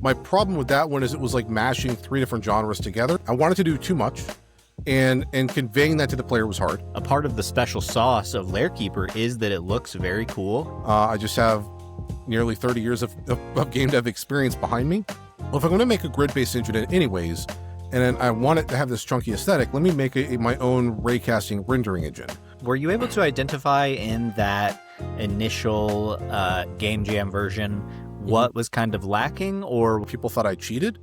My problem with that one is it was like mashing 3 different genres together. I wanted to do too much, and conveying that to the player was hard. A part of the special sauce of Lair Keeper is that it looks very cool. I just have nearly 30 years of game dev experience behind me. Well, if I'm going to make a grid-based engine anyways, and then I want it to have this chunky aesthetic, let me make my own raycasting rendering engine. Were you able to identify in that initial game jam version what was kind of lacking, or People thought I cheated?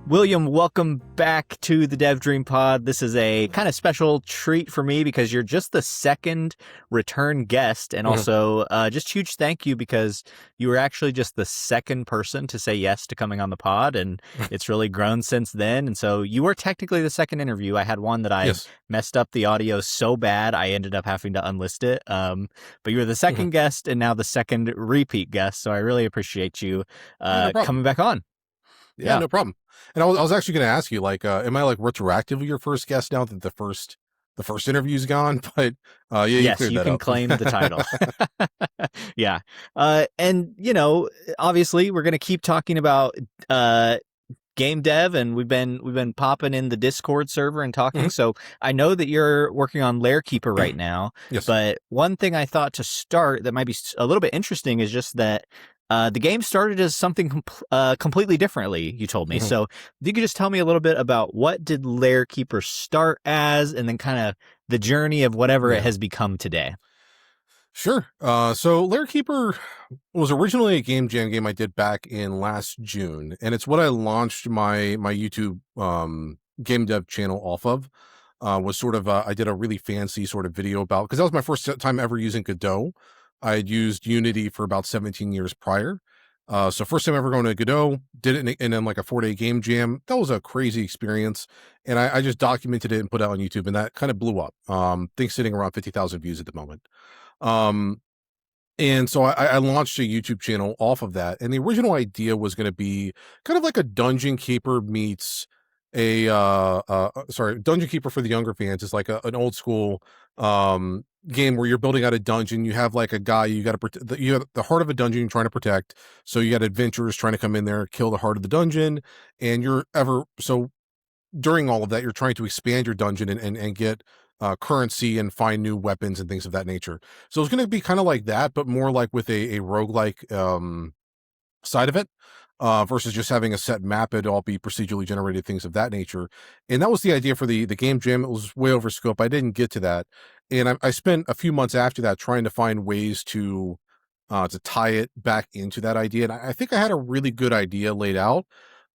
William, welcome back to the Dev Dream Pod. This is a kind of special treat for me because you're just the second return guest, and also just huge thank you because you were actually just the second person to say yes to coming on the pod, and it's really grown since then. And so you were technically the second interview. I had one that I messed up the audio so bad I ended up having to unlist it. But you were the second guest and now the second repeat guest, so I really appreciate you coming back on. Yeah, no problem. And I was actually going to ask you, like, am I like retroactively your first guest now that the first interview's gone? But yes, you can claim the title. Yeah, and you know, obviously, we're going to keep talking about game dev, and we've been popping in the Discord server and talking. So I know that you're working on Lair Keeper right now. Yes. But one thing I thought to start that might be a little bit interesting is just that the game started as something completely differently, you told me. So if you could just tell me a little bit about what did Lair Keeper start as, and then kind of the journey of whatever it has become today. Sure. So Lair Keeper was originally a game jam game I did back in last June, and it's what I launched my YouTube game dev channel off of. Was sort of I did a really fancy sort of video about, because that was my first time ever using Godot. I had used Unity for about 17 years prior. So first time ever going to Godot, did it in like a 4-day game jam. That was a crazy experience. And I just documented it and put it on YouTube, and that kind of blew up. Things sitting around 50,000 views at the moment. And so I launched a YouTube channel off of that. And the original idea was going to be kind of like a Dungeon Keeper meets Dungeon Keeper for the younger fans is like an old school game where you're building out a dungeon. You have like a guy you got to you have the heart of a dungeon you're trying to protect. So you got adventurers trying to come in there, kill the heart of the dungeon, and during all of that, you're trying to expand your dungeon and get currency and find new weapons and things of that nature. So it's going to be kind of like that, but more like with a roguelike side of it. Versus just having a set map, it'd all be procedurally generated, things of that nature. And that was the idea for the game jam. It was way over scope. I didn't get to that. And I spent a few months after that trying to find ways to tie it back into that idea. And I think I had a really good idea laid out.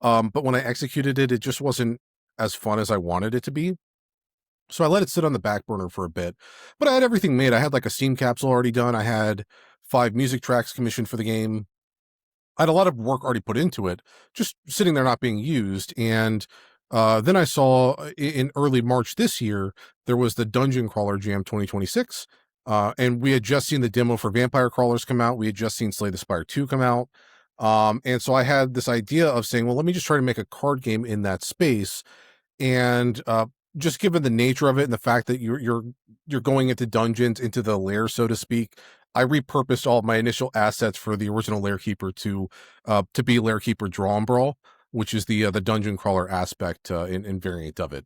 But when I executed it, it just wasn't as fun as I wanted it to be. So I let it sit on the back burner for a bit. But I had everything made. I had like a Steam capsule already done. I had 5 music tracks commissioned for the game. I had a lot of work already put into it, just sitting there not being used. And then I saw in early March this year, there was the Dungeon Crawler Jam 2026. And we had just seen the demo for Vampire Crawlers come out. We had just seen Slay the Spire-style come out. And so I had this idea of saying, well, let me just try to make a card game in that space. And just given the nature of it and the fact that you're going into dungeons, into the lair, so to speak, I repurposed all of my initial assets for the original Lair Keeper to be Lair Keeper Draw and Brawl, which is the dungeon crawler aspect in variant of it.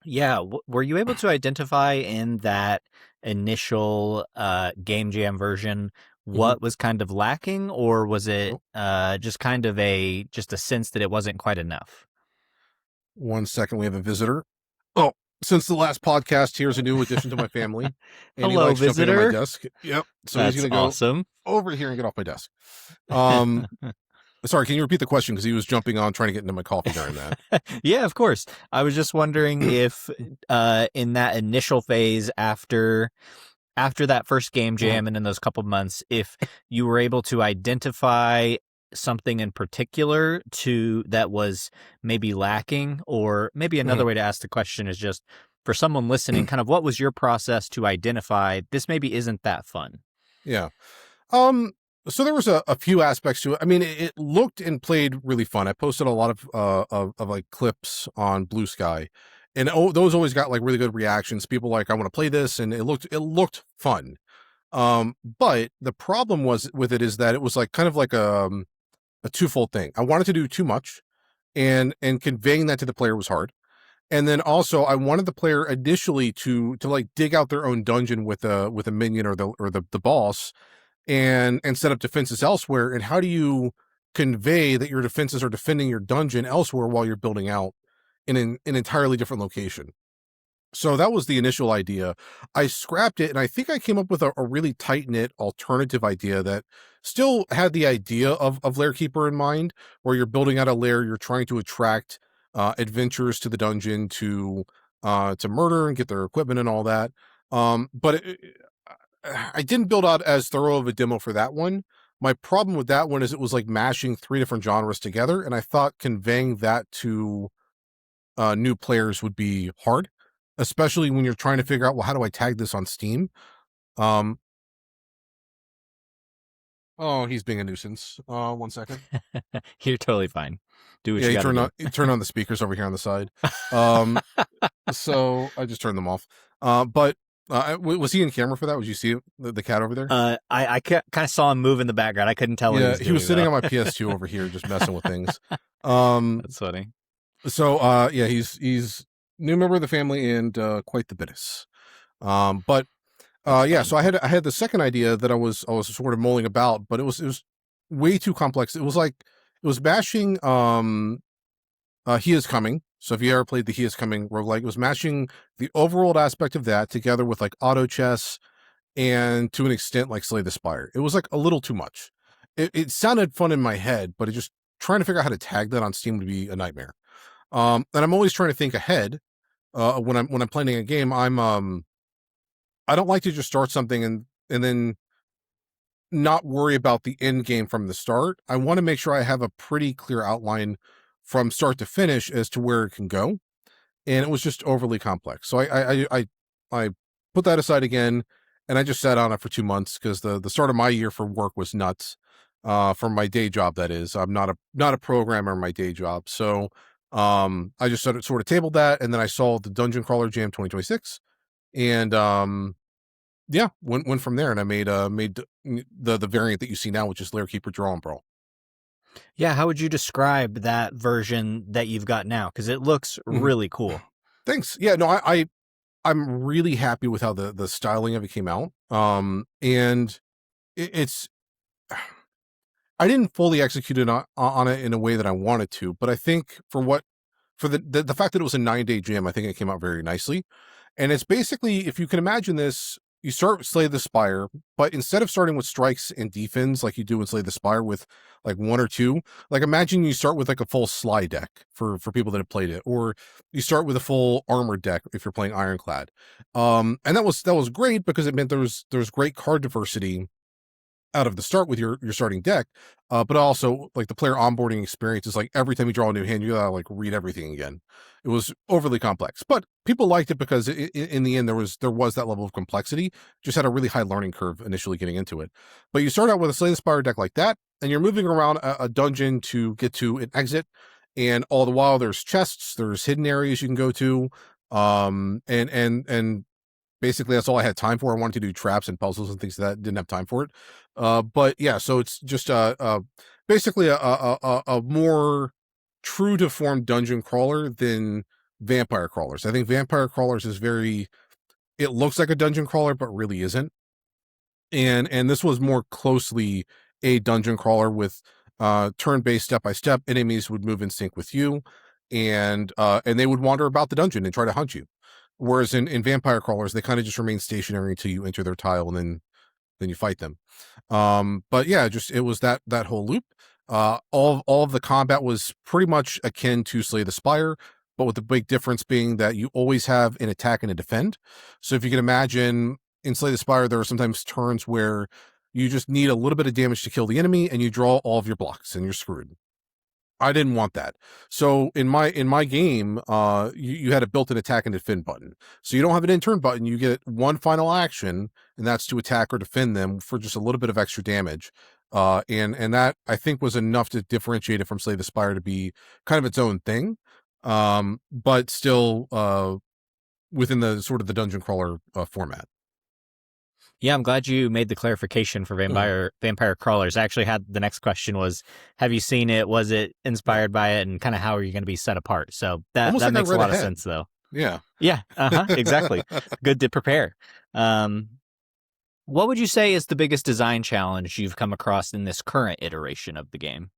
Yeah, were you able to identify in that initial game jam version what was kind of lacking, or was it just kind of a sense that it wasn't quite enough? 1 second, we have a visitor. Oh, since the last podcast, here's a new addition to my family. And hello, he likes jumping visitor. on my desk. Yep. So That's he's going to go awesome. over here and get off my desk. Sorry, can you repeat the question? Because he was jumping on trying to get into my coffee during that. Yeah, of course. I was just wondering if in that initial phase after that first game jam and in those couple of months, if you were able to identify something in particular that was maybe lacking, or maybe another way to ask the question is just for someone listening, kind of what was your process to identify this maybe isn't that fun? Yeah. So there was a few aspects to it. I mean, it looked and played really fun. I posted a lot of like clips on Blue Sky, and those always got like really good reactions. People like, I want to play this, and it looked fun. But the problem with it is that it was like kind of like a twofold thing. I wanted to do too much, and conveying that to the player was hard. And then also I wanted the player initially to like dig out their own dungeon with a minion or the boss and set up defenses elsewhere. And how do you convey that your defenses are defending your dungeon elsewhere while you're building out in an entirely different location? So that was the initial idea. I scrapped it, and I think I came up with a really tight-knit alternative idea that still had the idea of Lair Keeper in mind, where you're building out a lair, you're trying to attract adventurers to the dungeon to murder and get their equipment and all that. But I didn't build out as thorough of a demo for that one. My problem with that one is it was like mashing three different genres together, and I thought conveying that to new players would be hard, especially when you're trying to figure out, well, how do I tag this on Steam? Um, oh, he's being a nuisance. 1 second. You're totally fine. Do what Yeah, you got to do. he turned on the speakers over here on the side. So I just turned them off. But was he in camera for that? Would you see the cat over there? I kind of saw him move in the background. I couldn't tell what Yeah, he was sitting though. on my PS2 over here, just messing with things. That's funny. So yeah, he's new member of the family and quite the bitterness. But yeah, so I had the second idea that I was sort of mulling about, but it was way too complex. It was bashing He Is Coming. So if you ever played the He Is Coming roguelike, it was mashing the overworld aspect of that together with like auto chess and to an extent like Slay the Spire. It was like a little too much. It sounded fun in my head, but it just trying to figure out how to tag that on Steam would be a nightmare. And I'm always trying to think ahead. When I'm planning a game, I don't like to just start something and then not worry about the end game from the start. I want to make sure I have a pretty clear outline from start to finish as to where it can go. And it was just overly complex. So I put that aside again, and I just sat on it for 2 months because the start of my year for work was nuts. From my day job, that is. I'm not a programmer in my day job. So I just sort of tabled that, and then I saw the Dungeon Crawler Jam 2026, and yeah, went from there, and I made the variant that you see now, which is Lair Keeper Draw and Brawl. Yeah, how would you describe that version that you've got now? Because it looks really cool. Thanks. Yeah, no, I'm really happy with how the styling of it came out. And it's I didn't fully execute it on it in a way that I wanted to, but I think for the fact that it was a 9-day jam, I think it came out very nicely. And it's basically, if you can imagine this, you start with Slay the Spire, but instead of starting with strikes and defense like you do in Slay the Spire with like one or two, like imagine you start with like a full Sly deck for people that have played it, or you start with a full armor deck if you're playing Ironclad. And that was great because it meant there was great card diversity out of the start with your starting deck, but also like the player onboarding experience is like every time you draw a new hand, you gotta like read everything again. It was overly complex, but people liked it because in the end there was that level of complexity. Just had a really high learning curve initially getting into it. But you start out with a Slay the Spire deck like that, and you're moving around a dungeon to get to an exit, and all the while there's chests, there's hidden areas you can go to, and basically that's all I had time for. I wanted to do traps and puzzles and things like that. Didn't have time for it. But yeah, so it's just basically a more true to form dungeon crawler than vampire crawlers. I think vampire crawlers is it looks like a dungeon crawler, but really isn't. And this was more closely a dungeon crawler with turn-based step-by-step. Enemies would move in sync with you, and they would wander about the dungeon and try to hunt you. Whereas in vampire crawlers, they kind of just remain stationary until you enter their tile, and then you fight them. But yeah, just it was that whole loop. All of the combat was pretty much akin to Slay the Spire, but with the big difference being that you always have an attack and a defend. So if you can imagine in Slay the Spire, there are sometimes turns where you just need a little bit of damage to kill the enemy, and you draw all of your blocks, and you're screwed. I didn't want that. So in my game, you had a built-in attack and defend button. So you don't have an in turn button. You get one final action, and that's to attack or defend them for just a little bit of extra damage. And that I think was enough to differentiate it from Slay the Spire to be kind of its own thing. But still within the sort of the dungeon crawler format. Yeah, I'm glad you made the clarification for Mhm. vampire crawlers. I actually had the next question was, have you seen it? Was it Yeah. inspired by it? And kind of how are you going to be set apart? So that Almost that like I makes a read lot of ahead. sense, though. Yeah. Yeah, exactly. Good to prepare. Um, what would you say is the biggest design challenge you've come across in this current iteration of the game?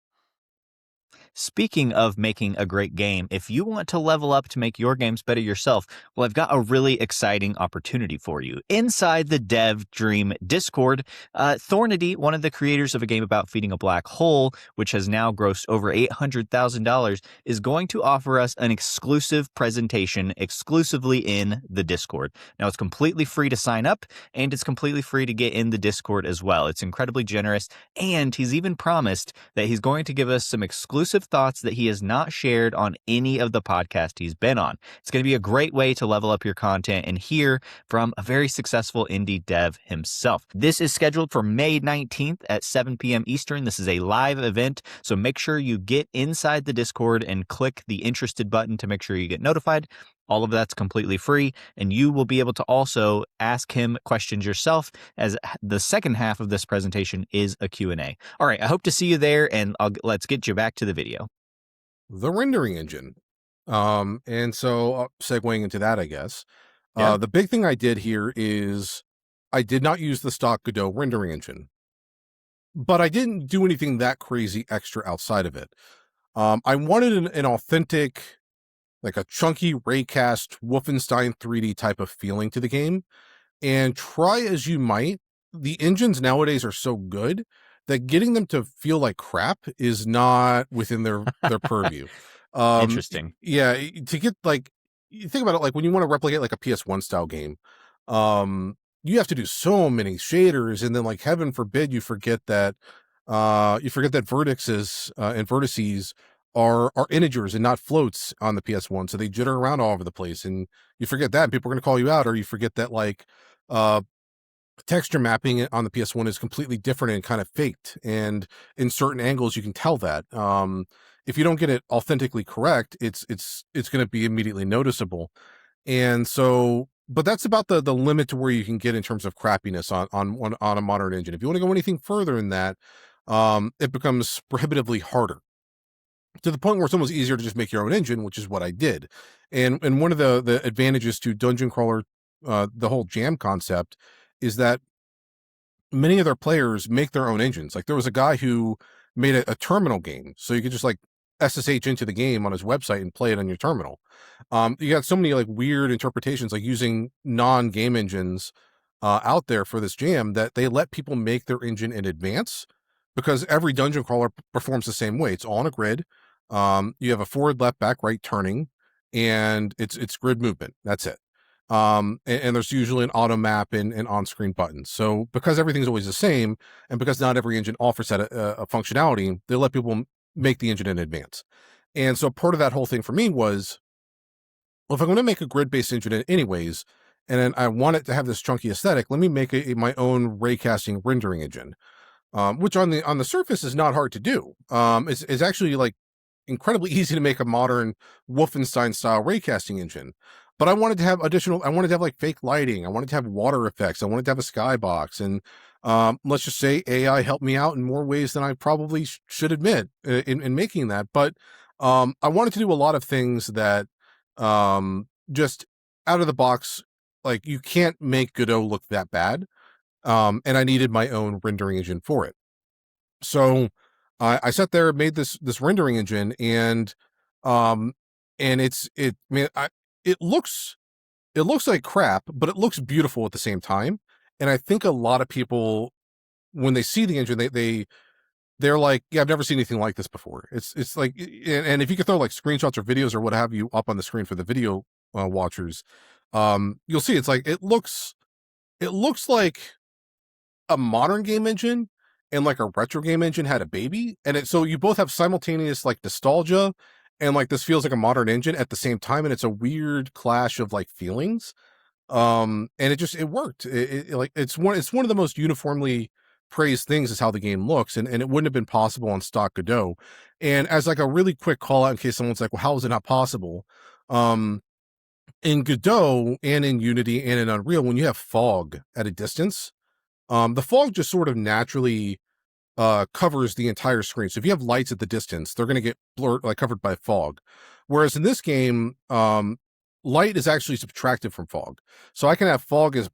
Speaking of making a great game, if you want to level up to make your games better yourself, well, I've got a really exciting opportunity for you. Inside the Dev Dream Discord, Thornity, one of the creators of a game about feeding a black hole, which has now grossed over $800,000, is going to offer us an exclusive presentation exclusively in the Discord. Now, it's completely free to sign up, and it's completely free to get in the Discord as well. It's incredibly generous, and he's even promised that he's going to give us some exclusive thoughts that he has not shared on any of the podcast he's been on. It's going to be a great way to level up your content and hear from a very successful indie dev himself. This is scheduled for May 19th at 7 p.m. Eastern. This is a live event, so make sure you get inside the Discord and click the interested button to make sure you get notified. All of that's completely free, and you will be able to also ask him questions yourself, as the second half of this presentation is a Q&A. All right, I hope to see you there, and let's get you back to the video. The rendering engine. And so segueing into that, I guess, Yeah. the big thing I did here is I did not use the stock Godot rendering engine, but I didn't do anything that crazy extra outside of it. I wanted an authentic, like a chunky raycast Wolfenstein 3D type of feeling to the game. And try as you might, the engines nowadays are so good that getting them to feel like crap is not within their purview. Interesting. Yeah, to get like, you think about it, like when you want to replicate like a PS1 style game, you have to do so many shaders, and then like heaven forbid you forget that vertices and vertices are integers and not floats on the PS1, so they jitter around all over the place, and you forget that, and people are going to call you out, or you forget that like uh texture mapping on the PS1 is completely different and kind of faked, and in certain angles you can tell that. If you don't get it authentically correct, it's going to be immediately noticeable. And so, but that's about the limit to where you can get in terms of crappiness on a modern engine. If you want to go anything further than that, it becomes prohibitively harder, to the point where it's almost easier to just make your own engine, which is what I did. And one of the advantages to dungeon crawler, the whole jam concept, is that many of their players make their own engines. Like there was a guy who made a terminal game, so you could just like SSH into the game on his website and play it on your terminal. You got so many like weird interpretations, like using non-game engines out there for this jam, that they let people make their engine in advance, because every dungeon crawler performs the same way. It's all on a grid. You have a forward, left, back, right turning, and it's grid movement. That's it. And there's usually an auto map and on-screen buttons. So because everything's always the same, and because not every engine offers that a functionality, they let people make the engine in advance. And so part of that whole thing for me was, well, if I'm going to make a grid-based engine anyways, and then I want it to have this chunky aesthetic, let me make my own raycasting rendering engine, which on the surface is not hard to do. It's actually like incredibly easy to make a modern Wolfenstein style raycasting engine. But I wanted to have I wanted to have like fake lighting. I wanted to have water effects. I wanted to have a skybox. And let's just say AI helped me out in more ways than I probably should admit in making that. But I wanted to do a lot of things that just out of the box, like you can't make Godot look that bad. And I needed my own rendering engine for it. So I sat there, made this rendering engine, um, and man, it looks it looks like crap, but it looks beautiful at the same time. And I think a lot of people, when they see the engine, they're like, yeah, I've never seen anything like this before. It's like, and if you could throw like screenshots or videos or what have you up on the screen for the video watchers, you'll see it's like it looks like a modern game engine and like a retro game engine had a baby, and so you both have simultaneous like nostalgia and like this feels like a modern engine at the same time, and it's a weird clash of like feelings. And it worked. Like it's one of the most uniformly praised things is how the game looks, and it wouldn't have been possible on stock Godot. And as like a really quick call out in case someone's like, well, how is it not possible? um in Godot and in Unity and in Unreal, when you have fog at a distance, The fog just sort of naturally covers the entire screen. So if you have lights at the distance, they're going to get blurred, like covered by fog. Whereas in this game, light is actually subtracted from fog. So I can have fog as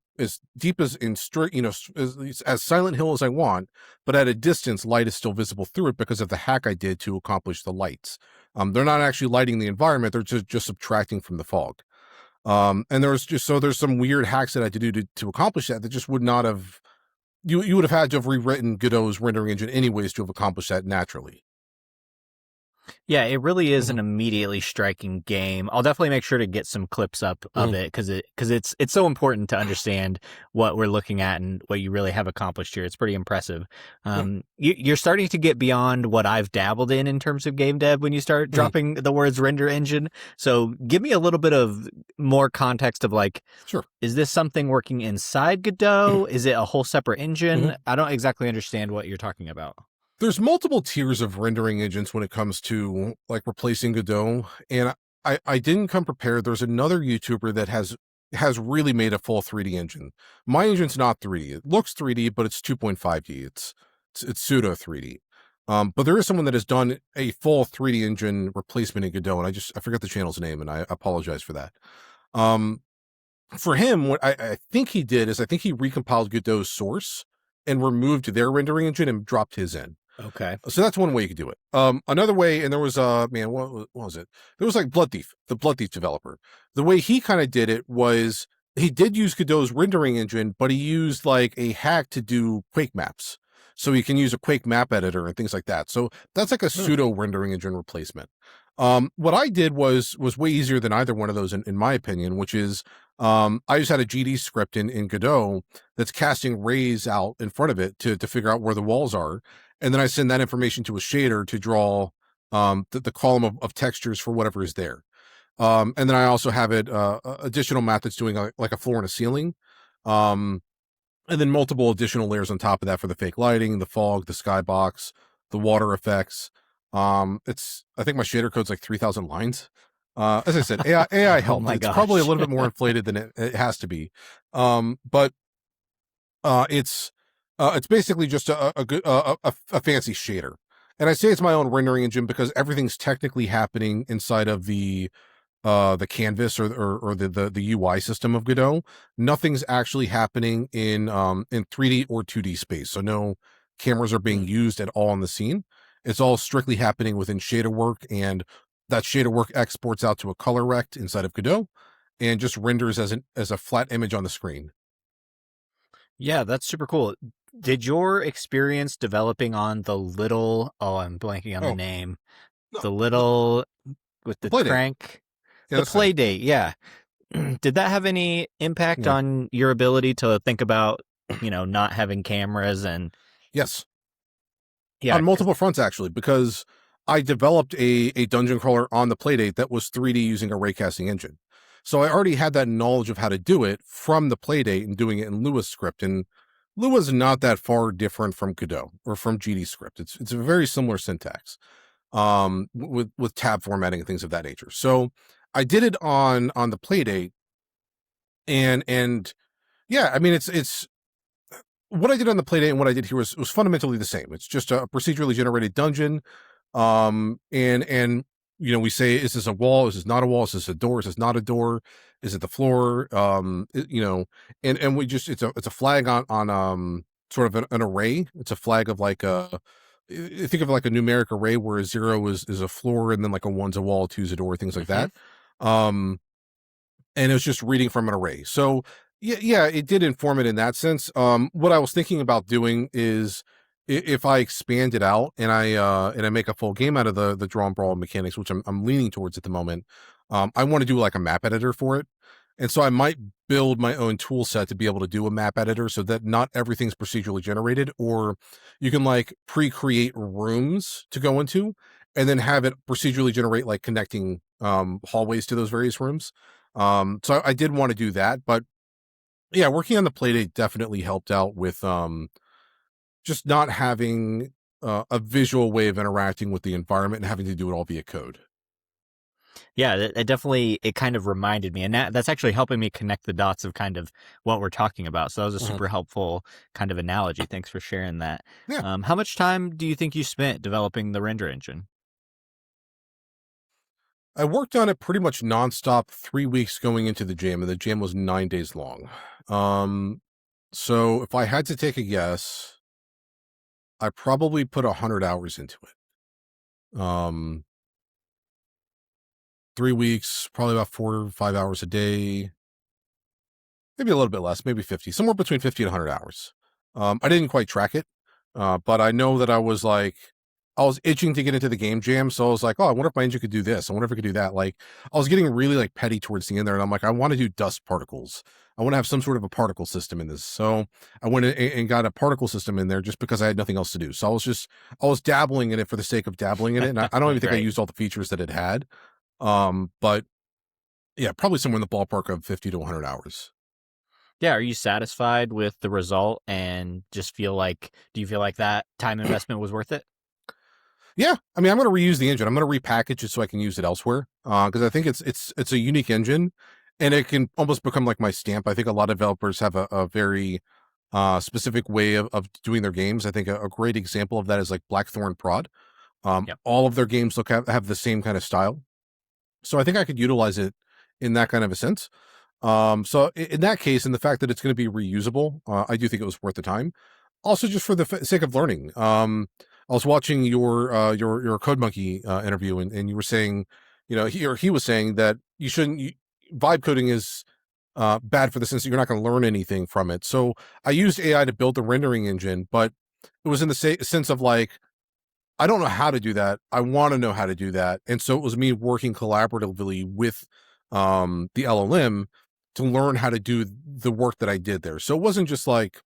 deep as in straight, as Silent Hill as I want, but at a distance, light is still visible through it because of the hack I did to accomplish the lights. They're not actually lighting the environment; they're just subtracting from the fog. And there's some weird hacks that I had to do to accomplish that just would not have you would have had to have rewritten Godot's rendering engine anyways to have accomplished that naturally. Yeah, it really is an Mhm. immediately striking game. I'll definitely make sure to get some clips up of Mhm. it because it's so important to understand what we're looking at and what you really have accomplished here. It's pretty impressive. Yeah. You're starting to get beyond what I've dabbled in terms of game dev when you start Mhm. dropping the words render engine. So give me a little bit of more context of like, Sure. is this something working inside Godot? Is it a whole separate Mhm. engine? I don't exactly understand what you're talking about. There's multiple tiers of rendering engines when it comes to like replacing Godot, and I didn't come prepared. There's another YouTuber that has really made a full 3D engine. My engine's not 3D. It looks 3D, but it's 2.5D. It's pseudo 3D. But there is someone that has done a full 3D engine replacement in Godot, and I forget the channel's name, and I apologize for that. Um, for him, what I think he did is I think he recompiled Godot's source and removed their rendering engine and dropped his in. Okay. So that's one way you could do it. Another way, and there was man, what was it? There was like Blood Thief, the Blood Thief developer. The way he kind of did it was he did use Godot's rendering engine, but he used like a hack to do Quake maps. So you can use a Quake map editor and things like that. So that's like a Hmm. pseudo rendering engine replacement. What I did was way easier than either one of those, in my opinion, which is I just had a GD script in Godot that's casting rays out in front of it to figure out where the walls are, and then I send that information to a shader to draw the column of textures for whatever is there. And then I also have it additional methods doing like a floor and a ceiling, um, and then multiple additional layers on top of that for the fake lighting, the fog, the skybox, the water effects. It's I think my shader code's like 3,000 lines. As I said, AI Oh helped. my It's probably a gosh. little bit more inflated than it has to be, but it's basically just a good a fancy shader. And I say it's my own rendering engine because everything's technically happening inside of the canvas or the UI system of Godot. Nothing's actually happening in 3D or 2D space. So no cameras are being Hmm. used at all in the scene. It's all strictly happening within shader work, and that shader work exports out to a color rect inside of Godot and just renders as a flat image on the screen. Yeah, that's super cool. Did your experience developing on the little, oh, I'm blanking on the Oh, name, no, the little with the the Playdate. crank, Yeah, the that's same. play date? Yeah. Did that have any impact Yeah. on your ability to think about, not having cameras and Yes. yeah, On multiple fronts, actually, because I developed a dungeon crawler on the Playdate that was 3D using a raycasting engine. So I already had that knowledge of how to do it from the Playdate and doing it in Lua's script. And Lua's not that far different from Godot or from GD script. It's a very similar syntax, with tab formatting and things of that nature. So I did it on the Playdate, and yeah, I mean it's what I did on the Playdate and what I did here was fundamentally the same. It's just a procedurally generated dungeon. And we say, is this a wall? Is this not a wall? Is this a door? Is this not a door? Is it the floor? And we just it's a flag on sort of an array. It's a flag of like think of like a numeric array where a zero is a floor and then like a one's a wall, two's a door, things like hmm that. Um, and it was just reading from an array. So yeah, it did inform it in that sense. What I was thinking about doing is if I expand it out and I make a full game out of the draw and brawl mechanics, which I'm leaning towards at the moment. I want to do like a map editor for it. And so I might build my own tool set to be able to do a map editor so that not everything's procedurally generated, or you can like pre-create rooms to go into and then have it procedurally generate like connecting hallways to those various rooms. So I did want to do that, but yeah, working on the Playdate definitely helped out with just not having a visual way of interacting with the environment and having to do it all via code. Yeah, it definitely it kind of reminded me, and that's actually helping me connect the dots of kind of what we're talking about. So that was a Mhm. super helpful kind of analogy. Thanks for sharing that. Yeah. How much time do you think you spent developing the render engine? I worked on it pretty much nonstop 3 weeks going into the jam, and the jam was 9 days long. Um, so if I had to take a guess, I probably put 100 hours into it. 3 weeks, probably about 4 or 5 hours a day, maybe a little bit less, maybe 50, somewhere between 50 and 100 hours. I didn't quite track it, but I know that I was itching to get into the game jam. So I was like, oh, I wonder if my engine could do this. I wonder if it could do that. Like, I was getting really like petty towards the end there. And I'm like, I want to do dust particles. I want to have some sort of a particle system in this. So I went and got a particle system in there just because I had nothing else to do. So I was dabbling in it for the sake of dabbling in it. And I don't even think I Right. used all the features that it had. But yeah, probably somewhere in the ballpark of 50 to 100 hours. Yeah, are you satisfied with the result and just feel like do you feel like that time investment was worth it? Yeah, I mean, I'm going to reuse the engine. I'm going to repackage it so I can use it elsewhere because I think it's a unique engine, and it can almost become like my stamp. I think a lot of developers have a very specific way of doing their games. I think a great example of that is like Blackthorn Prod. Yep. All of their games have the same kind of style, so I think I could utilize it in that kind of a sense. So in that case, and the fact that it's going to be reusable, I do think it was worth the time. Also, just for the sake of learning. I was watching your Code Monkey interview, and you were saying, he was saying that you shouldn't vibe coding is bad for the sense that you're not going to learn anything from it. So I used AI to build the rendering engine, but it was in the sense of like I don't know how to do that. I want to know how to do that. And so it was me working collaboratively with the LLM to learn how to do the work that I did there. So it wasn't just like,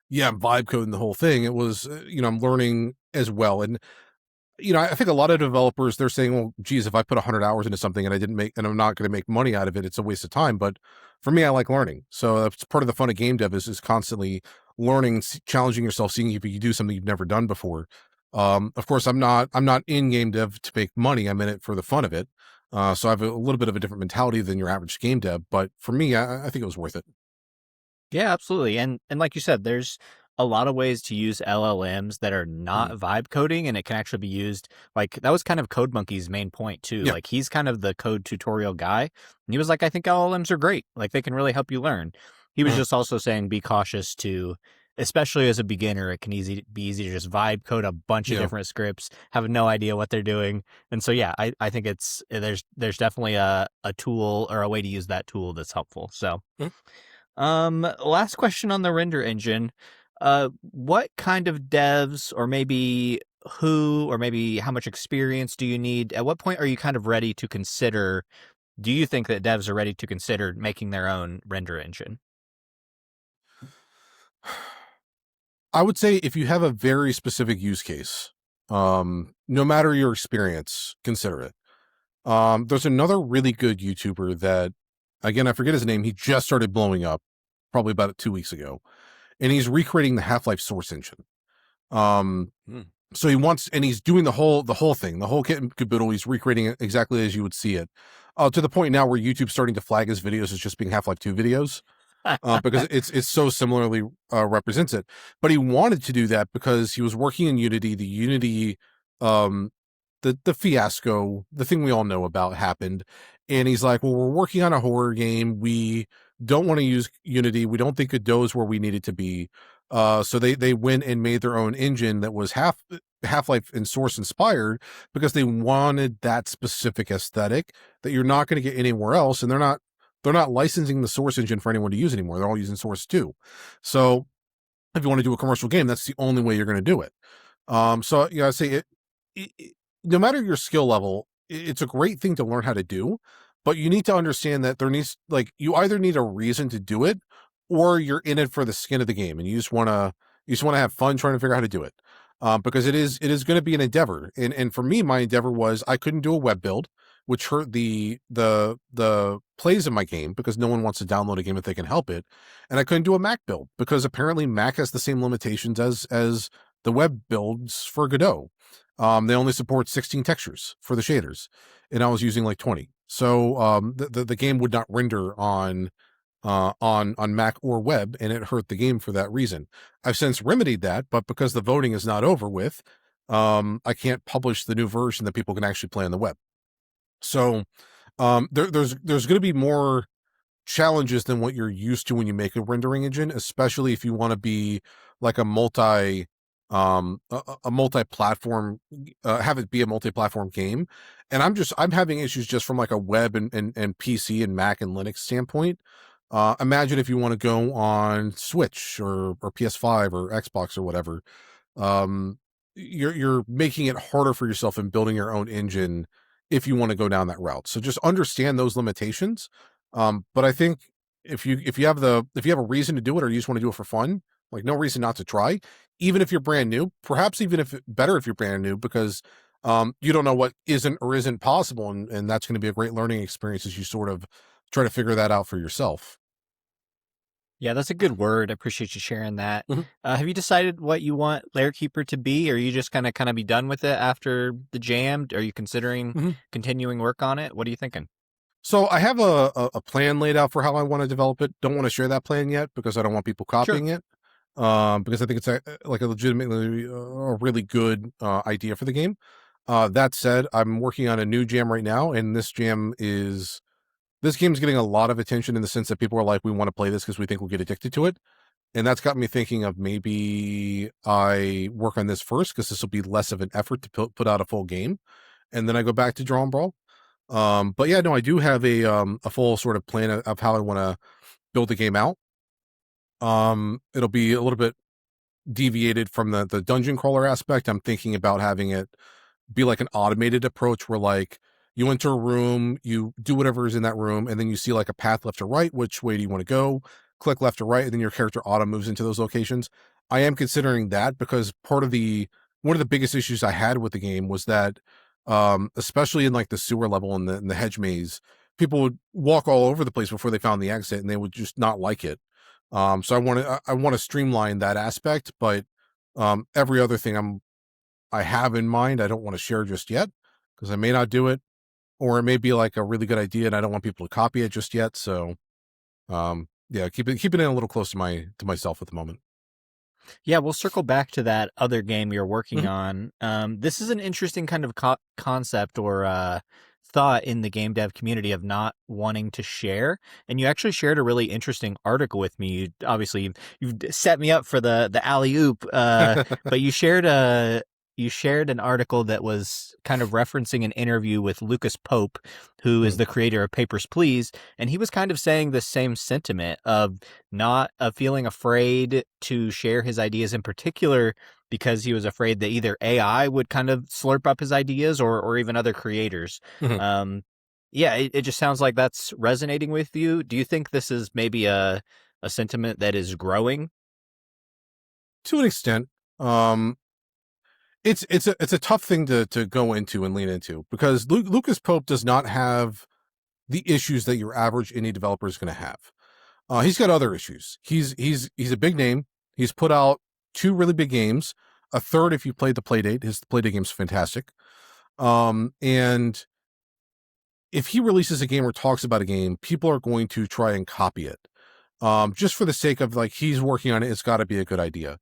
yeah, I'm vibe coding the whole thing. It was, I'm learning as well. And I think a lot of developers they're saying, well, geez, if I put 100 hours into something and I'm not going to make money out of it, it's a waste of time. But for me, I like learning. So that's part of the fun of game dev is constantly learning, challenging yourself, seeing if you can do something you've never done before. Of course, I'm not in game dev to make money. I'm in it for the fun of it. So I have a little bit of a different mentality than your average game dev. But for me, I think it was worth it. Yeah, absolutely. And like you said, there's a lot of ways to use LLMs that are not Mhm. vibe coding, and it can actually be used like that was kind of Code Monkey's main point too. Yeah. Like he's kind of the code tutorial guy. And he was like, I think LLMs are great. Like they can really help you learn. He was Mhm. just also saying be cautious to especially as a beginner, it can be easy to just vibe code a bunch of Yeah. different scripts, have no idea what they're doing. And so yeah, I think it's there's definitely a tool or a way to use that tool that's helpful. So Mhm. last question on the render engine. What kind of devs, or maybe who, or maybe how much experience do you need? At what point are you kind of ready to consider? Do you think that devs are ready to consider making their own render engine? I would say if you have a very specific use case, no matter your experience, consider it. There's another really good YouTuber that, again, I forget his name. He just started blowing up probably about 2 weeks ago, and he's recreating the Half-Life source engine. Um, Hmm. so he's doing the whole thing, the whole kit and caboodle. He's recreating it exactly as you would see it, to the point now where YouTube's starting to flag his videos as just being Half-Life 2 videos because it's so similarly represents it. But he wanted to do that because he was working in Unity. The Unity, um, the fiasco, the thing we all know about happened, and he's like, "Well, we're working on a horror game. We don't want to use Unity. We don't think Godot is where we need it to be." So they went and made their own engine that was Half-Life and Source inspired because they wanted that specific aesthetic that you're not going to get anywhere else, and they're not licensing the source engine for anyone to use anymore. They're all using source 2. So if you want to do a commercial game, that's the only way you're going to do it. So I say no matter your skill level, it's a great thing to learn how to do, but you need to understand that you either need a reason to do it or you're in it for the skin of the game and you just want to have fun trying to figure out how to do it. Because it is going to be an endeavor. And for me, my endeavor was I couldn't do a web build, which hurt the plays of my game because no one wants to download a game if they can help it. And I couldn't do a Mac build because apparently Mac has the same limitations as the web builds for Godot. They only support 16 textures for the shaders. and I was using like 20. So the game would not render on Mac or web, and it hurt the game for that reason. I've since remedied that, but because the voting is not over with, I can't publish the new version that people can actually play on the web. So there's going to be more challenges than what you're used to when you make a rendering engine, especially if you want to be like a multi-platform, have it be a multi-platform game. And I'm having issues just from like a web and PC and Mac and Linux standpoint. Imagine if you want to go on Switch or PS5 or Xbox or whatever. um you're making it harder for yourself in building your own engine if you want to go down that route. So just understand those limitations. But I think if you have a reason to do it, or you just want to do it for fun, like no reason not to try, even if you're brand new, perhaps even if better if you're brand new, because you don't know what isn't or isn't possible, and that's going to be a great learning experience as you sort of try to figure that out for yourself. Yeah, that's a good word. I appreciate you sharing that. Mhm. Have you decided what you want Lair Keeper to be, or are you just gonna kind of be done with it after the jam? Are you considering Mhm. continuing work on it? What are you thinking? So I have a plan laid out for how I want to develop it. Don't want to share that plan yet because I don't want people Sure. copying it. Because I think it's like a legitimately a really good idea for the game. That said, I'm working on a new jam right now, and this game's getting a lot of attention in the sense that people are like, we want to play this because we think we'll get addicted to it. And that's got me thinking of maybe I work on this first because this will be less of an effort to put out a full game, and then I go back to Draw and Brawl. But yeah, no, I do have a full sort of plan of how I want to build the game out. It'll be a little bit deviated from the dungeon crawler aspect. I'm thinking about having it be like an automated approach where like you enter a room, you do whatever is in that room, and then you see like a path left or right. Which way do you want to go? Click left or right, and then your character auto moves into those locations. I am considering that because one of the biggest issues I had with the game was that, especially in like the sewer level and the hedge maze, people would walk all over the place before they found the exit, and they would just not like it. So I want to streamline that aspect, but every other thing I have in mind, I don't want to share just yet because I may not do it, or it may be like a really good idea and I don't want people to copy it just yet. So, yeah, keep it in a little close to myself at the moment. Yeah, we'll circle back to that other game you're working Mhm. on. This is an interesting kind of concept or thought in the game dev community of not wanting to share. And you actually shared a really interesting article with me. Obviously, you've set me up for the alley oop, but you shared an article that was kind of referencing an interview with Lucas Pope, who is Mhm. the creator of Papers, Please, and he was kind of saying the same sentiment of not feeling afraid to share his ideas in particular because he was afraid that either AI would kind of slurp up his ideas or even other creators. Mhm. Um, yeah, it just sounds like that's resonating with you. Do you think this is maybe a sentiment that is growing? To an extent, um, it's a tough thing to go into and lean into because Lucas Pope does not have the issues that your average indie developer is going to have. He's got other issues. He's a big name. He's put out two really big games. A third, if you played the Playdate, his Playdate game's fantastic. And if he releases a game or talks about a game, people are going to try and copy it. Just for the sake of like he's working on it, it's got to be a good idea.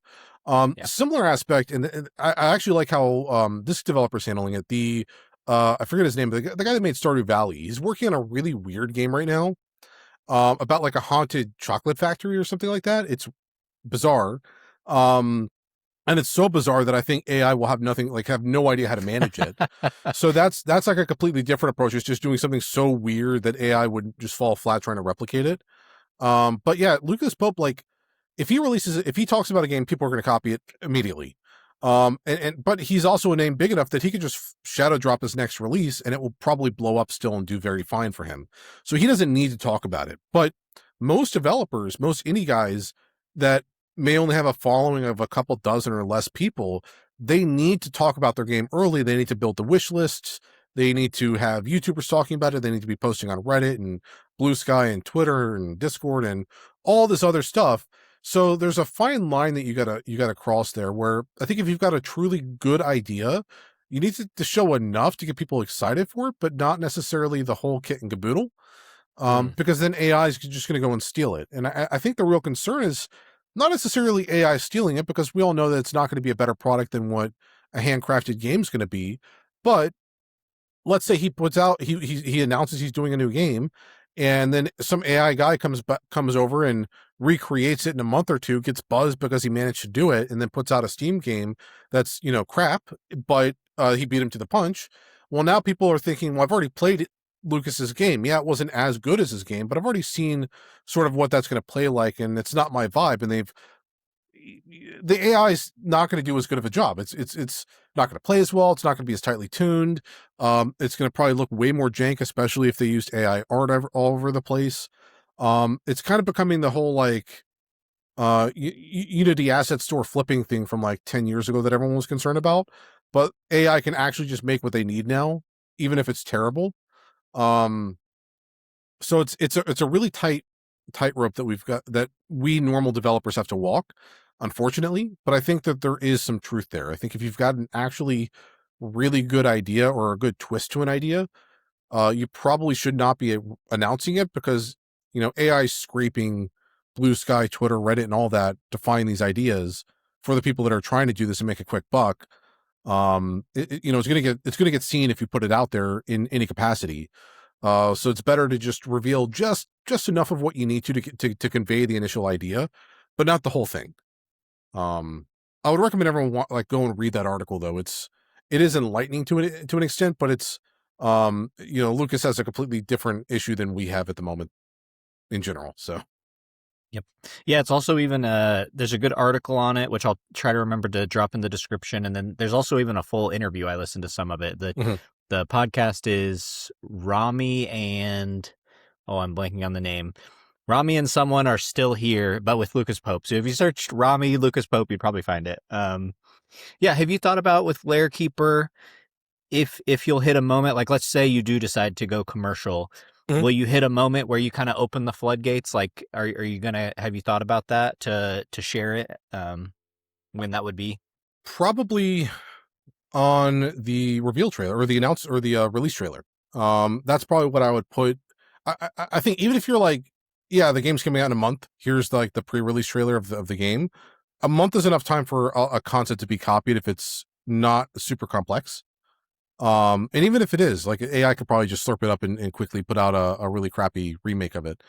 Yeah. Similar aspect, and I actually like how this developer's handling it. I forget his name, but the guy that made Stardew Valley, he's working on a really weird game right now, about like a haunted chocolate factory or something like that. It's bizarre. Um, and it's so bizarre that I think AI will have nothing, like have no idea how to manage it. So that's like a completely different approach. It's just doing something so weird that AI would just fall flat trying to replicate it. But yeah, Lucas Pope, like if he talks about a game, people are going to copy it immediately. But he's also a name big enough that he could just shadow drop his next release and it will probably blow up still and do very fine for him. So he doesn't need to talk about it. But most developers, most indie guys that may only have a following of a couple dozen or less people, they need to talk about their game early. They need to build the wish lists. They need to have YouTubers talking about it. They need to be posting on Reddit and Blue Sky and Twitter and Discord and all this other stuff. So there's a fine line that you gotta cross there where I think if you've got a truly good idea, you need to show enough to get people excited for it, but not necessarily the whole kit and caboodle. Mm. Because then AI is just going to go and steal it. And I think the real concern is not necessarily AI stealing it, because we all know that it's not going to be a better product than what a handcrafted game is going to be. But let's say he announces he's doing a new game, and then some AI guy comes over and recreates it in a month or two, gets buzzed because he managed to do it, and then puts out a Steam game that's, crap, but he beat him to the punch. Well, now people are thinking, well, I've already played Lucas's game. Yeah, it wasn't as good as his game, but I've already seen sort of what that's going to play like, and it's not my vibe. And the AI is not going to do as good of a job. It's not going to play as well. It's not going to be as tightly tuned. It's going to probably look way more jank, especially if they used AI art all over the place. It's kind of becoming the whole like Unity asset store flipping thing from like 10 years ago that everyone was concerned about. But AI can actually just make what they need now, even if it's terrible. So it's a really tightrope that we've got, that we normal developers have to walk, unfortunately. But I think that there is some truth there. I think if you've got an actually really good idea or a good twist to an idea, you probably should not be announcing it, because AI is scraping Blue Sky, Twitter, Reddit, and all that to find these ideas for the people that are trying to do this and make a quick buck. It's gonna get seen if you put it out there in any capacity. So it's better to just reveal just enough of what you need to convey the initial idea, but not the whole thing. I would recommend everyone go and read that article, though. It is enlightening to an extent, but it's Lucas has a completely different issue than we have at the moment in general. So Yep. Yeah, it's also even there's a good article on it, which I'll try to remember to drop in the description, and then there's also even a full interview. I listened to some of it. The podcast is Rami and I'm blanking on the name. Rami and someone are still here, but with Lucas Pope. So if you searched Rami Lucas Pope, you'd probably find it. Yeah, have you thought about with Lair Keeper, if you'll hit a moment, like let's say you do decide to go commercial, will you hit a moment where you kind of open the floodgates? Like, are you gonna, have you thought about that to share it? When that would be? probably on the reveal trailer or the release trailer. That's probably what I would put. I think even if you're like, yeah, the game's coming out in a month, here's like the pre-release trailer of the game. A month is enough time for a concept to be copied if it's not super complex. And even if it is, like, AI could probably just slurp it up and quickly put out a really crappy remake of it.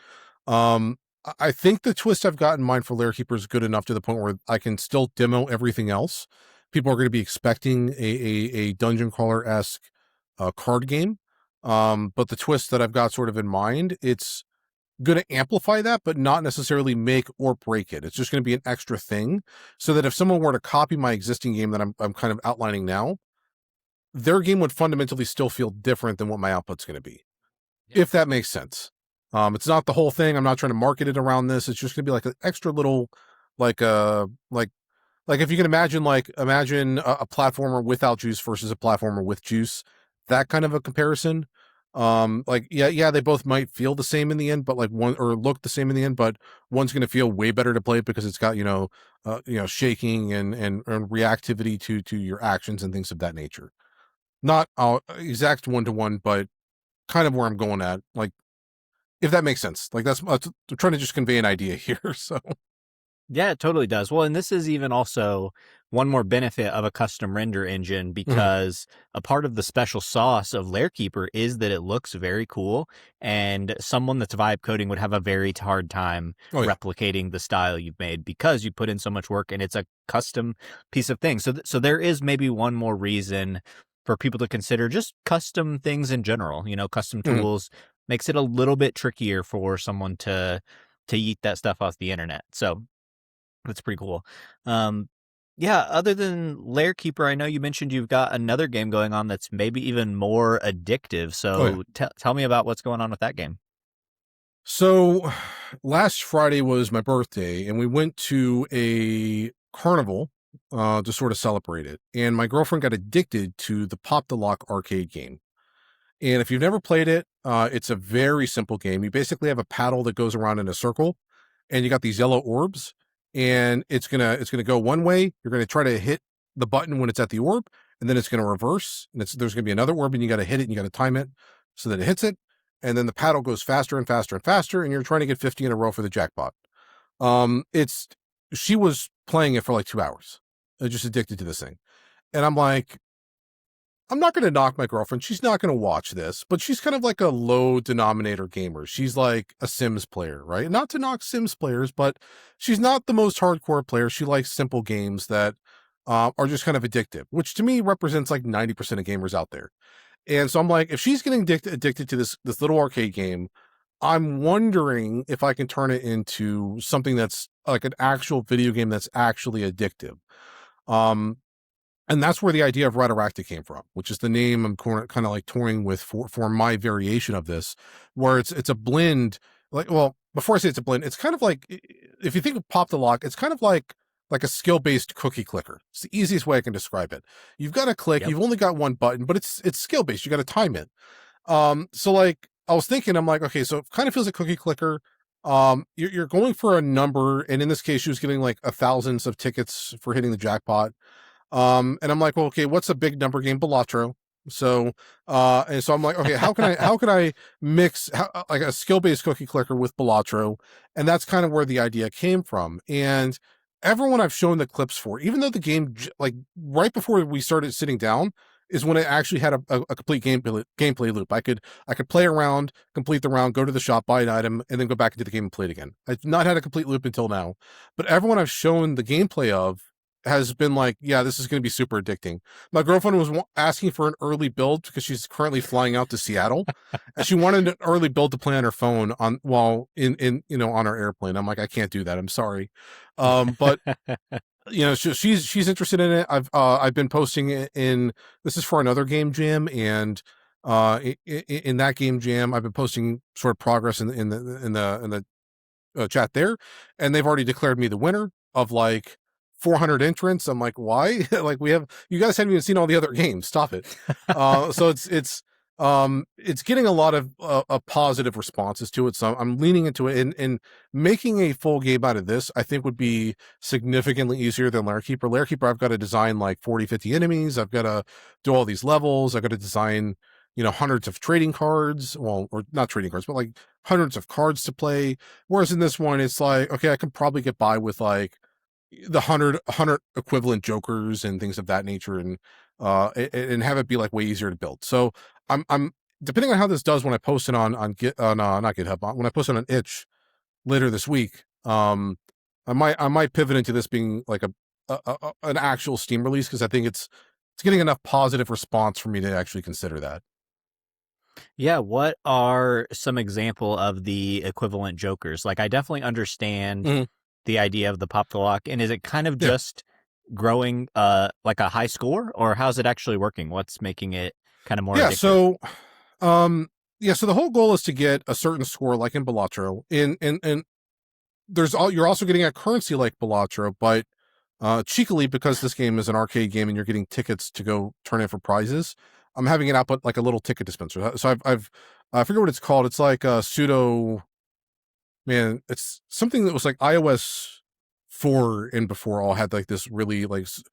I think the twist I've got in mind for Lair Keeper is good enough to the point where I can still demo everything else. People are going to be expecting a dungeon crawler-esque card game. But the twist that I've got sort of in mind, it's going to amplify that, but not necessarily make or break it. It's just going to be an extra thing, so that if someone were to copy my existing game that I'm kind of outlining now, their game would fundamentally still feel different than what my output's going to be, if that makes sense. It's not the whole thing. I'm not trying to market it around this. It's just going to be like an extra little, like if you can imagine, a platformer without juice versus a platformer with juice, that kind of a comparison. Yeah, they both might feel the same in the end, but like one, or look the same in the end, but one's going to feel way better to play because it's got shaking and reactivity to your actions and things of that nature. Not exact one-to-one, but kind of where I'm going at, like, if that makes sense. Like, I'm trying to just convey an idea here. So Yeah, it totally does. Well, and this is even also one more benefit of a custom render engine, because a part of the special sauce of Lair Keeper is that it looks very cool, and someone that's vibe coding would have a very hard time replicating the style you've made, because you put in so much work and it's a custom piece of thing. So there is maybe one more reason for people to consider just custom things in general. Custom tools makes it a little bit trickier for someone to eat that stuff off the internet. So that's pretty cool. Yeah, other than Lair Keeper, I know you mentioned you've got another game going on that's maybe even more addictive. So tell me about what's going on with that game. So last Friday was my birthday, and we went to a carnival to sort of celebrate it. And my girlfriend got addicted to the Pop the Lock arcade game. And if you've never played it, it's a very simple game. You basically have a paddle that goes around in a circle, and you got these yellow orbs, and it's gonna go one way. You're gonna try to hit the button when it's at the orb, and then it's going to reverse, and there's going to be another orb, and you got to hit it, and you got to time it so that it hits it, and then the paddle goes faster and faster and faster, and you're trying to get 50 in a row for the jackpot. It's she was playing it for like 2 hours, just addicted to this thing, and I'm like, I'm not going to knock my girlfriend. She's not going to watch this, but she's kind of like a low denominator gamer. She's like a Sims player, right? Not to knock Sims players, but she's not the most hardcore player. She likes simple games that are just kind of addictive, which to me represents like 90% of gamers out there. And so I'm like, if she's getting addicted to this little arcade game, I'm wondering if I can turn it into something that's like an actual video game that's actually addictive. Um, and that's where the idea of Rotaract came from, which is the name I'm kind of like toying with for my variation of this, where it's a blend. Like, well, before I say it's a blend, it's kind of like, if you think of Pop the Lock, it's kind of like a skill-based cookie clicker. It's the easiest way I can describe it. You've got to click, Yep. you've only got one button, but it's skill-based. You got to time it. So like I was thinking, I'm like, okay, so it kind of feels like cookie clicker. You're going for a number, and in this case, she was getting like thousands of tickets for hitting the jackpot. And I'm like, well, okay, what's a big number game? Balatro. So, and so I'm like, okay, how can I mix like a skill-based cookie clicker with Balatro? And that's kind of where the idea came from. And everyone I've shown the clips for, even though the game, like right before we started sitting down, is when it actually had a complete gameplay loop. I could play around, complete the round, go to the shop, buy an item, and then go back into the game and play it again. I've not had a complete loop until now, but everyone I've shown the gameplay of has been like, yeah, this is going to be super addicting. My girlfriend was asking for an early build because she's currently flying out to Seattle, and she wanted an early build to play on her phone while in on our airplane. I'm like, I can't do that. I'm sorry, but she's interested in it. I've been posting it in. This is for another game jam, and in that game jam, I've been posting sort of progress in the chat there, and they've already declared me the winner of like 400 entrants. I'm like, why? Like, you guys haven't even seen all the other games. Stop it. So it's getting a lot of positive responses to it. So I'm leaning into it, and making a full game out of this, I think, would be significantly easier than Lair Keeper. Lair Keeper, I've got to design like 40, 50 enemies. I've got to do all these levels. I've got to design, hundreds of trading cards. Well, or not trading cards, but like hundreds of cards to play. Whereas in this one, it's like, okay, I can probably get by with like the 100 equivalent jokers and things of that nature, and have it be like way easier to build. So I'm depending on how this does when I post it on not GitHub, when I post it on itch later this week, I might pivot into this being like an actual Steam release, because I think it's getting enough positive response for me to actually consider that. Yeah, what are some example of the equivalent jokers? Like, I definitely understand the idea of the Pop the Lock, and is it kind of just growing like a high score, or how's it actually working? What's making it kind of more addictive? So the whole goal is to get a certain score like in Balatro, and you're also getting a currency like Balatro, but cheekily, because this game is an arcade game and you're getting tickets to go turn in for prizes, I'm having it output like a little ticket dispenser. So I forget what it's called. It's like a pseudo, man, it's something that was like iOS 4 and before all had like this really like, it's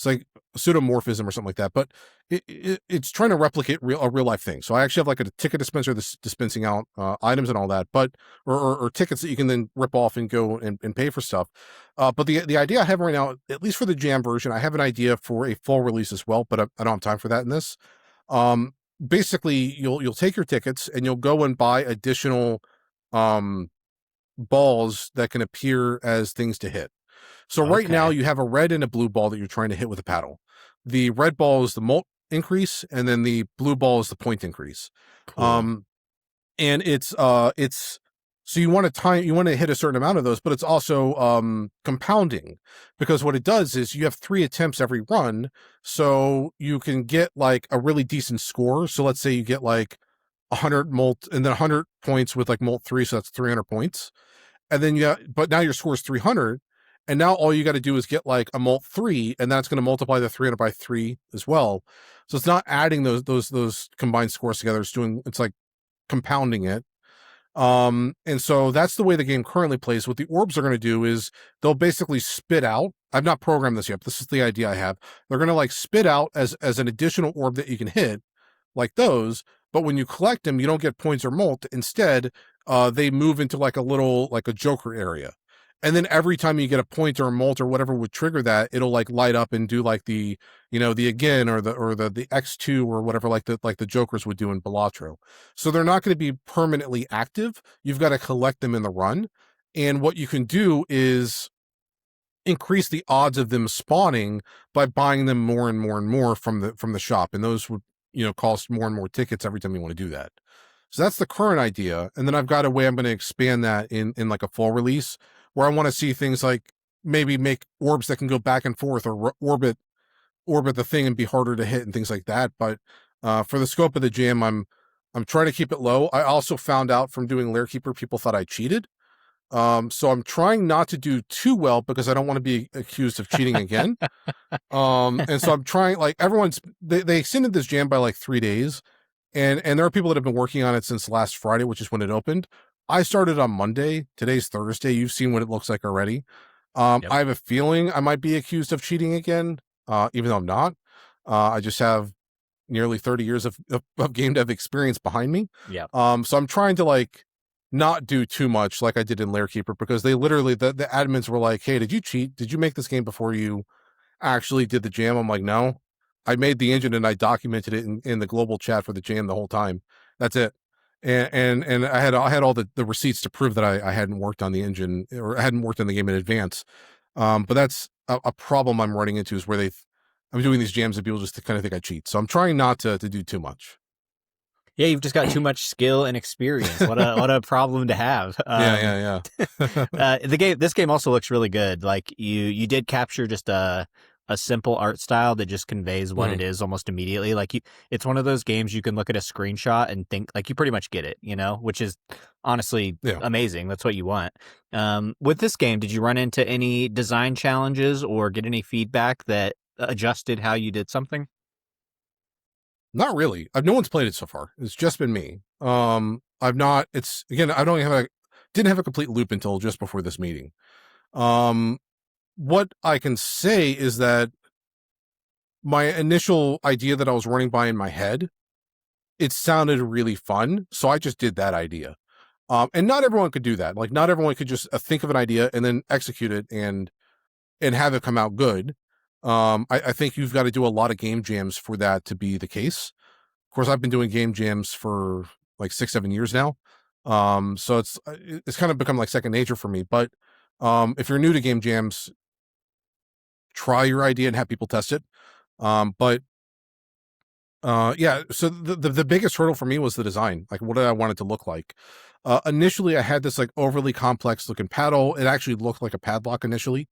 like pseudomorphism or something like that, but it's trying to replicate a real life thing. So I actually have like a ticket dispenser that's dispensing out items and all that, but or tickets that you can then rip off and go and pay for stuff. But the idea I have right now, at least for the jam version, I have an idea for a full release as well, but I don't have time for that in this. Basically, you'll take your tickets and you'll go and buy additional balls that can appear as things to hit. So right now you have a red and a blue ball that you're trying to hit with a paddle. The red ball is the mult increase, and then the blue ball is the point increase. Cool. And it's so you want to hit a certain amount of those, but it's also compounding, because what it does is you have 3 attempts every run, so you can get like a really decent score. So let's say you get like 100 mult and then 100 points with like mult 3, so that's 300 points. And then but now your score is 300, and now all you got to do is get like a mult 3, and that's going to multiply the 300 by 3 as well. So it's not adding those combined scores together. It's like compounding it. And so that's the way the game currently plays. What the orbs are going to do is they'll basically spit out I've not programmed this yet, but this is the idea I have. They're going to like spit out as an additional orb that you can hit, like those. But when you collect them, you don't get points or molt. Instead, they move into like a little, like a Joker area. And then every time you get a point or a molt or whatever would trigger that, it'll like light up and do like the, the again or the X2 or whatever, like the Jokers would do in Balatro. So they're not going to be permanently active. You've got to collect them in the run. And what you can do is increase the odds of them spawning by buying them more and more and more from the shop. And those would, cost more and more tickets every time you want to do that. So that's the current idea. And then I've got a way I'm going to expand that in like a full release, where I want to see things like maybe make orbs that can go back and forth or orbit the thing and be harder to hit and things like that. But for the scope of the jam, I'm trying to keep it low. I also found out from doing Lair Keeper, people thought I cheated. So I'm trying not to do too well because I don't want to be accused of cheating again. And so I'm trying, like, they extended this jam by like 3 days, and there are people that have been working on it since last Friday, which is when it opened. I started on Monday. Today's Thursday. You've seen what it looks like already. Yep. I have a feeling I might be accused of cheating again, even though I'm not. I just have nearly 30 years of game dev experience behind me. Yeah. So I'm trying to like not do too much like I did in Lair Keeper, because they literally, the admins were like, hey, did you cheat? Did you make this game before you actually did the jam? I'm like, no, I made the engine and I documented it in the global chat for the jam the whole time. That's it. And I had all the receipts to prove that I hadn't worked on the engine or I hadn't worked on the game in advance. But that's a problem I'm running into, is where I'm doing these jams and people just kind of think I cheat. So I'm trying not to do too much. Yeah, you've just got too much skill and experience. What a problem to have. Yeah. This game also looks really good. Like you did capture just a simple art style that just conveys what it is almost immediately. Like it's one of those games you can look at a screenshot and think like you pretty much get it, which is honestly amazing. That's what you want. With this game, did you run into any design challenges or get any feedback that adjusted how you did something? Not really. No one's played it so far. It's just been me. I've not. It's again. I didn't have a complete loop until just before this meeting. What I can say is that my initial idea that I was running by in my head, it sounded really fun, so I just did that idea. And not everyone could do that. Like, not everyone could just think of an idea and then execute it and have it come out good. I think you've got to do a lot of game jams for that to be the case. Of course, I've been doing game jams for like 6-7 years now. So it's kind of become like second nature for me. But if you're new to game jams, try your idea and have people test it. But yeah, so the biggest hurdle for me was the design. Like, what did I want it to look like? Initially, I had this like overly complex looking paddle. It actually looked like a padlock initially.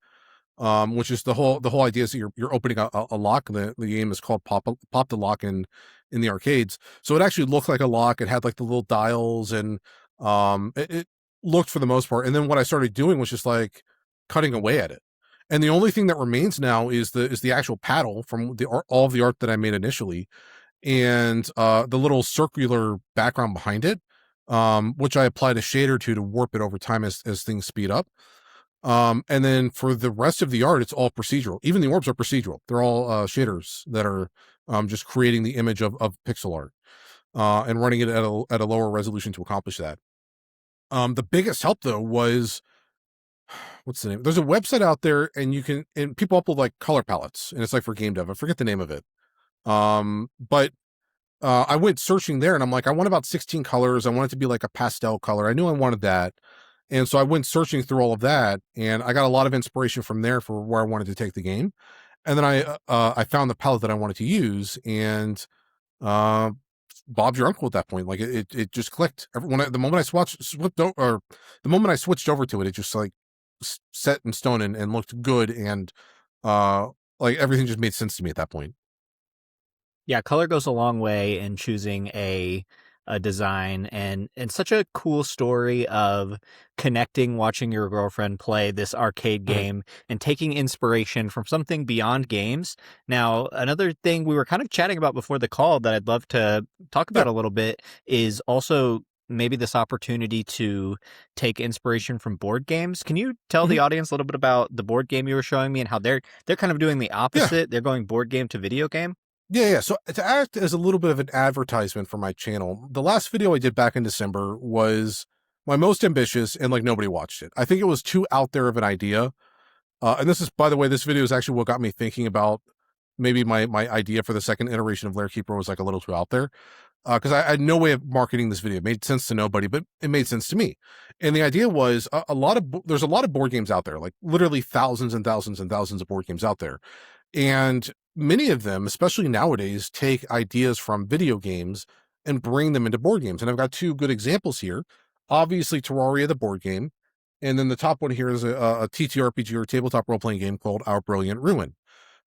Which is the whole idea is that you're opening a lock. The game is called Pop the Lock in the arcades. So it actually looked like a lock. It had like the little dials, and it looked for the most part. And then what I started doing was just like cutting away at it. And the only thing that remains now is the actual paddle from all of the art that I made initially, and the little circular background behind it, which I applied a shader to warp it over time as things speed up. And then for the rest of the art, it's all procedural. Even the orbs are procedural. They're all shaders that are just creating the image of pixel art and running it at a lower resolution to accomplish that. The biggest help though was, what's the name? There's a website out there, and people upload like color palettes, and it's like for game dev. I forget the name of it. But I went searching there, and I'm like, I want about 16 colors. I want it to be like a pastel color. I knew I wanted that. And so I went searching through all of that, and I got a lot of inspiration from there for where I wanted to take the game. And then I found the palette that I wanted to use, and Bob's your uncle at that point. Like it just clicked. The moment I switched over to it, it just like set in stone and looked good, and like everything just made sense to me at that point. Yeah, color goes a long way in choosing a design, and such a cool story of connecting, watching your girlfriend play this arcade game and taking inspiration from something beyond games. Now, another thing we were kind of chatting about before the call that I'd love to talk about a little bit is also maybe this opportunity to take inspiration from board games. Can you tell the Mhm. audience a little bit about the board game you were showing me and how they're kind of doing the Yeah. opposite? They're going board game to video game. Yeah. So to act as a little bit of an advertisement for my channel, the last video I did back in December was my most ambitious, and like nobody watched it. I think it was too out there of an idea. And this is, by the way, this video is actually what got me thinking about maybe my idea for the second iteration of Lair Keeper was like a little too out there. Because I had no way of marketing this video. It made sense to nobody, but it made sense to me. And the idea was there's a lot of board games out there, like literally thousands and thousands and thousands of board games out there. And many of them, especially nowadays, take ideas from video games and bring them into board games. And I've got two good examples here. Obviously, Terraria, the board game. And then the top one here is a TTRPG or tabletop role-playing game called Our Brilliant Ruin.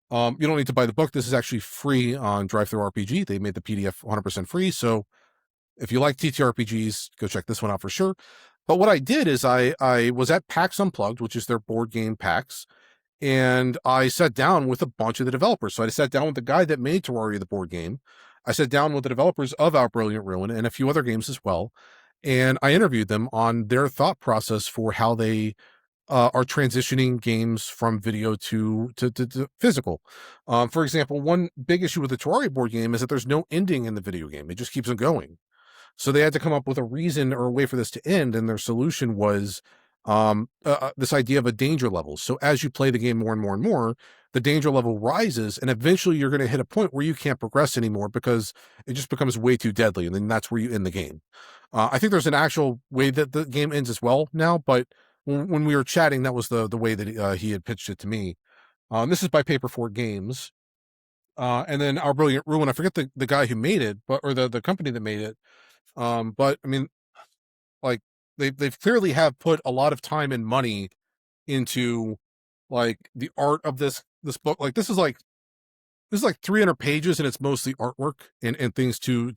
You don't need to buy the book. This is actually free on DriveThruRPG. They made the PDF 100% free. So if you like TTRPGs, go check this one out for sure. But what I did is I was at PAX Unplugged, which is their board game PAX, and I sat down with a bunch of the developers. So I sat down with the guy that made Terraria, the board game. I sat down with the developers of Our Brilliant Ruin and a few other games as well. And I interviewed them on their thought process for how they are transitioning games from video to physical. For example, one big issue with the Terraria board game is that there's no ending in the video game. It just keeps on going. So they had to come up with a reason or a way for this to end, and their solution was this idea of a danger level. So as you play the game more and more and more, the danger level rises, and eventually you're going to hit a point where you can't progress anymore because it just becomes way too deadly, and then that's where you end the game. I think there's an actual way that the game ends as well now, but when we were chatting, that was the way that he had pitched it to me. This is by Paper Fort Games. And then Our Brilliant Ruin, I forget the guy who made it, but or the company that made it. But I mean, like they've clearly have put a lot of time and money into like the art of this book. Like this is like 300 pages, and it's mostly artwork and things to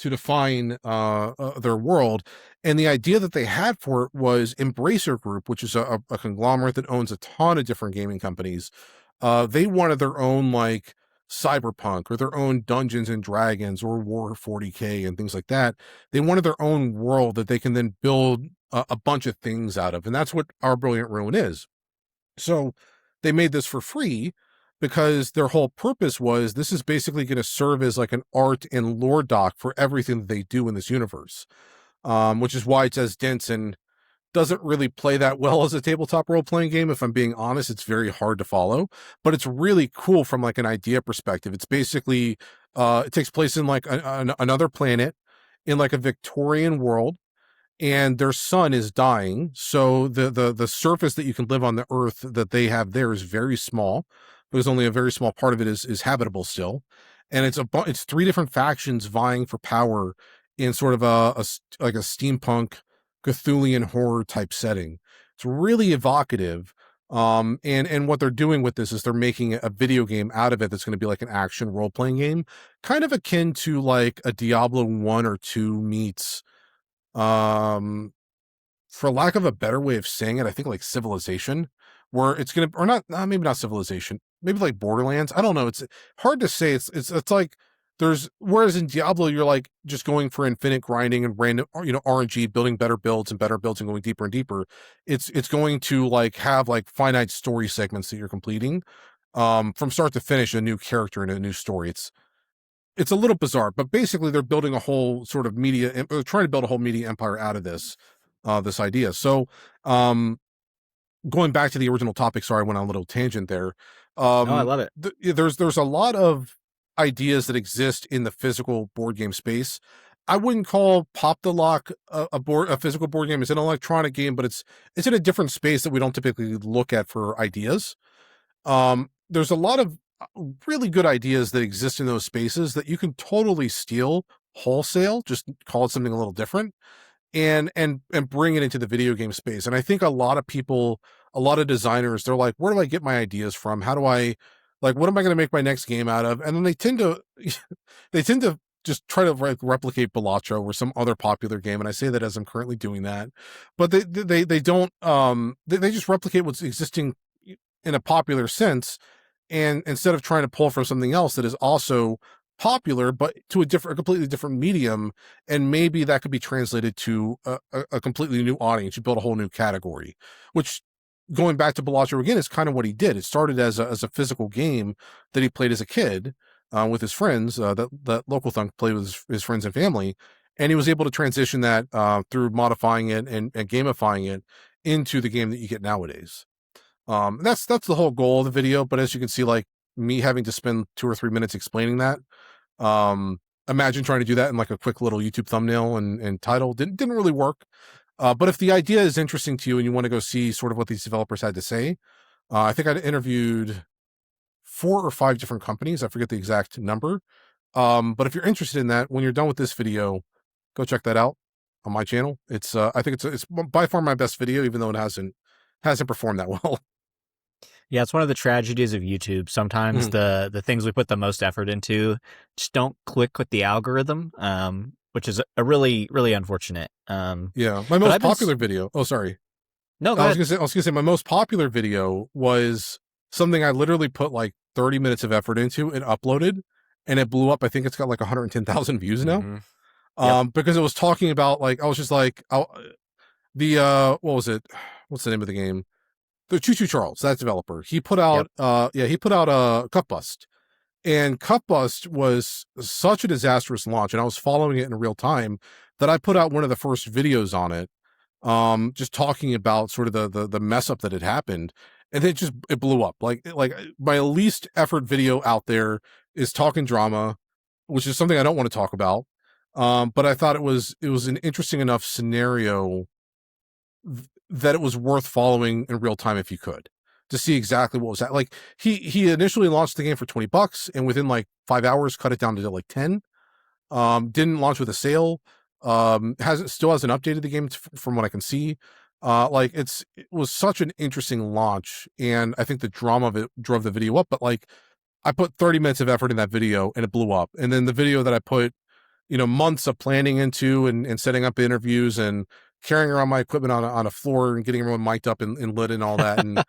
define their world. And the idea that they had for it was Embracer Group, which is a conglomerate that owns a ton of different gaming companies. They wanted their own like cyberpunk or their own Dungeons and Dragons or War 40K and things like that. They wanted their own world that they can then build a bunch of things out of. And that's what Our Brilliant Ruin is. So they made this for free because their whole purpose was this is basically going to serve as like an art and lore doc for everything that they do in this universe, which is why it's as dense and doesn't really play that well as a tabletop role-playing game. If I'm being honest, it's very hard to follow, but it's really cool from like an idea perspective. It's basically, it takes place in like another planet in like a Victorian world, and their sun is dying. So the surface that you can live on the earth that they have there is very small, because only a very small part of it is habitable still. And it's three different factions vying for power in sort of like a steampunk Cthulhian horror type setting. It's really evocative. And what they're doing with this is they're making a video game out of it that's going to be like an action role-playing game, kind of akin to like a Diablo 1 or 2 meets um for lack of a better way of saying it, I think like Civilization, where it's gonna or not, maybe not Civilization, maybe like Borderlands. I don't know. It's hard to say. It's like there's whereas in Diablo you're like just going for infinite grinding and random RNG, building better builds and better builds and going deeper and deeper. It's going to like have like finite story segments that you're completing from start to finish, a new character and a new story. It's a little bizarre, but basically they're building a whole sort of media, they're trying to build a whole media empire out of this idea. So, going back to the original topic, sorry, I went on a little tangent there. Oh, I love it. There's a lot of ideas that exist in the physical board game space. I wouldn't call Pop the Lock a physical board game. It's an electronic game, but it's in a different space that we don't typically look at for ideas. There's a lot of really good ideas that exist in those spaces that you can totally steal wholesale, just call it something a little different, and bring it into the video game space. And I think a lot of people, a lot of designers, they're like, where do I get my ideas from? How do I, like, what am I going to make my next game out of? And then they tend to they tend to just try to replicate Balatro or some other popular game. And I say that as I'm currently doing that, but they don't they just replicate what's existing in a popular sense, and instead of trying to pull from something else that is also popular, but to a completely different medium, and maybe that could be translated to a completely new audience. You build a whole new category, which, going back to Balatro again, is kind of what he did. It started as a physical game that he played as a kid with his friends. That local thunk played with his friends and family, and he was able to transition that through modifying it and gamifying it into the game that you get nowadays. That's the whole goal of the video. But as you can see, like me having to spend 2 or 3 minutes explaining that, imagine trying to do that in like a quick little YouTube thumbnail and title, didn't really work. But if the idea is interesting to you and you want to go see sort of what these developers had to say, I think I'd interviewed 4 or 5 different companies. I forget the exact number. But if you're interested in that, when you're done with this video, go check that out on my channel. It's I think it's by far my best video, even though it hasn't performed that well. Yeah, it's one of the tragedies of YouTube. Sometimes the things we put the most effort into just don't click with the algorithm, which is a really, really unfortunate. Yeah, my most popular video. Oh, sorry. No, go ahead. I was gonna say my most popular video was something I literally put like 30 minutes of effort into and uploaded, and it blew up. I think it's got like 110,000 views now. Because it was talking about, like, I was just like, what was it? What's the name of the game? The Choo Choo Charles, that developer. He put out, he put out a Cup Bust, and Cup Bust was such a disastrous launch, and I was following it in real time that I put out one of the first videos on it, just talking about sort of the mess up that had happened, and it blew up. Like my least effort video out there is Talking Drama, which is something I don't want to talk about. But I thought it was an interesting enough scenario that it was worth following in real time if you could, to see exactly what was that. Like he initially launched the game for $20, and within like 5 hours cut it down to like 10. Didn't launch with a sale. Still hasn't updated the game from what I can see. It was such an interesting launch, and I think the drama of it drove the video up. But like, I put 30 minutes of effort in that video and it blew up. And then the video that I put, months of planning into and setting up interviews and carrying around my equipment on a floor and getting everyone mic'd up and lit and all that, and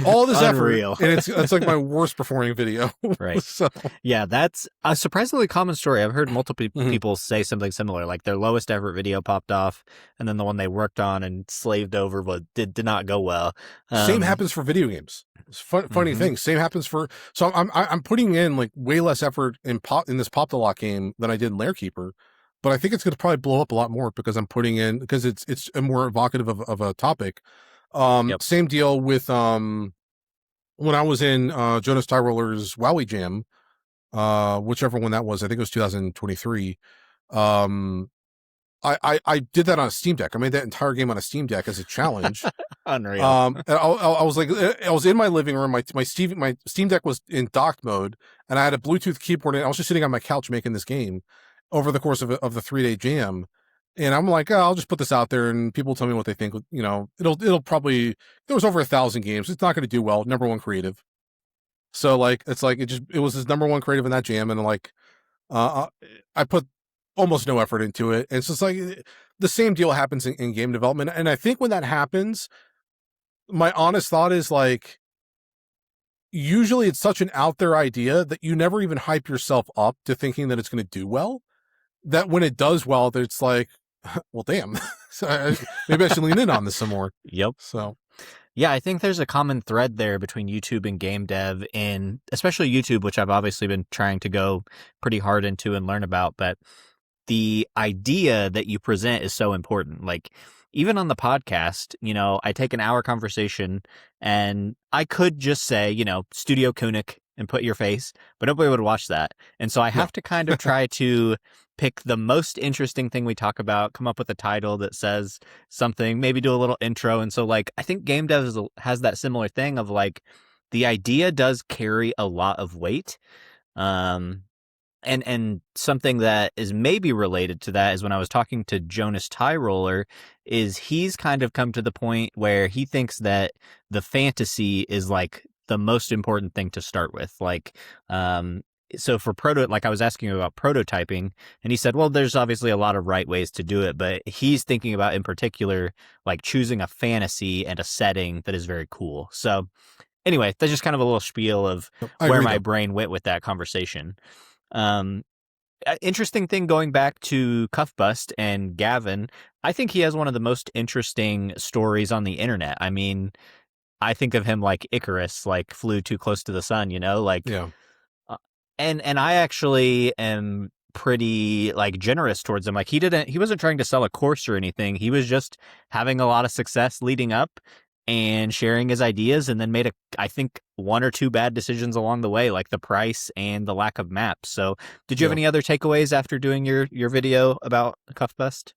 all this Unreal. effort, and it's like my worst performing video. Right. So yeah, that's a surprisingly common story. I've heard multiple people say something similar, like their lowest effort video popped off, and then the one they worked on and slaved over but did not go well. Same happens for video games. It's funny thing. Same happens for, so I'm putting in like way less effort in this Pop the Lock game than I did in Lair Keeper, but I think it's going to probably blow up a lot more because I'm putting in, because it's a more evocative of a topic. Same deal with when I was in Jonas Tyroller's Wowie Jam, whichever one that was, I think it was 2023. I did that on a Steam Deck. I made that entire game on a Steam Deck as a challenge. Unreal. I was like, I was in my living room. My Steam Deck was in docked mode, and I had a Bluetooth keyboard, and I was just sitting on my couch making this game over the course of the 3-day jam. And I'm like, I'll just put this out there, and people tell me what they think. It'll probably, there was over 1,000 games. It's not going to do well. Number 1 creative. So like, it was his number 1 creative in that jam, and like, I put almost no effort into it. And it's just like the same deal happens in game development. And I think when that happens, my honest thought is like, usually it's such an out there idea that you never even hype yourself up to thinking that it's going to do well, that when it does well, that it's like, well, damn, so maybe I should lean in on this some more. Yep. So yeah, I think there's a common thread there between YouTube and game dev, and especially YouTube, which I've obviously been trying to go pretty hard into and learn about. But the idea that you present is so important. Like, even on the podcast, I take an hour conversation and I could just say, Studio Kunic and put your face, but nobody would watch that. And so I have to kind of try to pick the most interesting thing we talk about, come up with a title that says something, maybe do a little intro. And so like, I think game dev has that similar thing of like, the idea does carry a lot of weight. And something that is maybe related to that is when I was talking to Jonas Tyroller, is he's kind of come to the point where he thinks that the fantasy is like the most important thing to start with. Like, so for like I was asking him about prototyping, and he said, well, there's obviously a lot of right ways to do it, but he's thinking about in particular, like choosing a fantasy and a setting that is very cool. So anyway, that's just kind of a little spiel of where my brain went with that conversation. Um, Interesting thing going back to Cuffbust and Gavin, I think he has one of the most interesting stories on the internet. I mean, I think of him like Icarus, like flew too close to the sun, like Yeah. uh, and I actually am pretty like generous towards him. Like he wasn't trying to sell a course or anything. He was just having a lot of success leading up and sharing his ideas, and then made I think one or two bad decisions along the way, like the price and the lack of maps. So did you have Yeah. any other takeaways after doing your video about Cuffbust?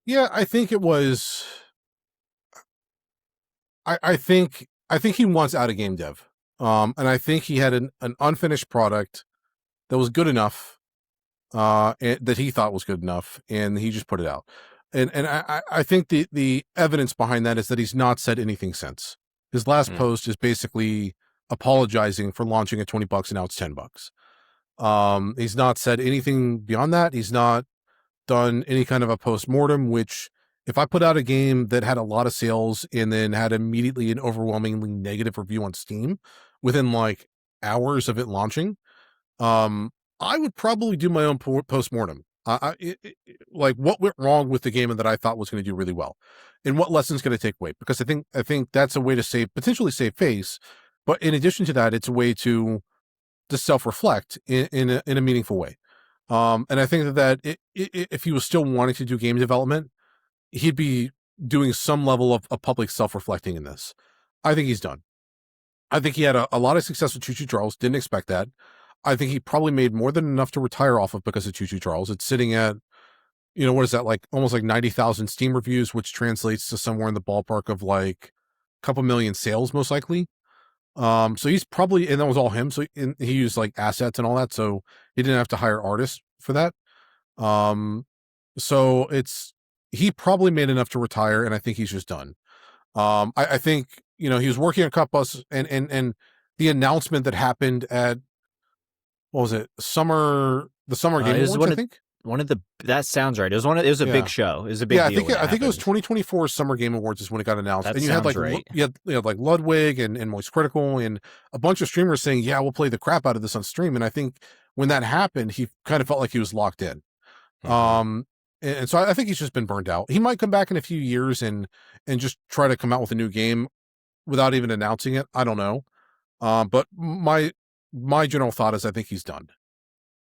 Yeah, I think it was I think he wants out of game dev. And I think he had an unfinished product that was good enough, that he thought was good enough, and he just put it out. And I think the evidence behind that is that he's not said anything since. His last Mm. post is basically apologizing for launching at $20 and now it's $10. He's not said anything beyond that. He's not done any kind of a post-mortem, which if I put out a game that had a lot of sales and then had immediately an overwhelmingly negative review on Steam within like hours of it launching, um, I would probably do my own post-mortem. Like what went wrong with the game and that I thought was going to do really well, and what lessons going to take away? Because I think that's a way to potentially save face, but in addition to that, it's a way to self-reflect in a meaningful way. And I think that if he was still wanting to do game development, he'd be doing some level of public self-reflecting in this. I think he's done. I think he had a lot of success with Choo Choo Charles. Didn't expect that. I think he probably made more than enough to retire off of because of Choo Choo Charles. It's sitting at, what is that, like almost like 90,000 Steam reviews, which translates to somewhere in the ballpark of like a couple million sales, most likely. So he's probably, and that was all him. So he used like assets and all that. So he didn't have to hire artists for that. Um, so he probably made enough to retire, and I think he's just done. I think, he was working on Cup Bus, and the announcement that happened at, what was it? The Summer Game It was Awards, I think. one of the that sounds right. It was a big Yeah. show. It was a big Yeah, deal when it I think it was happened. 2024 Summer Game Awards is when it got announced, That and you had sounds like right. like Ludwig and Moist Critical and a bunch of streamers saying, "Yeah, we'll play the crap out of this on stream." And I think when that happened, he kind of felt like he was locked in. Hmm. Um, and so I think he's just been burned out. He might come back in a few years and just try to come out with a new game without even announcing it. I don't know. But my general thought is I think he's done,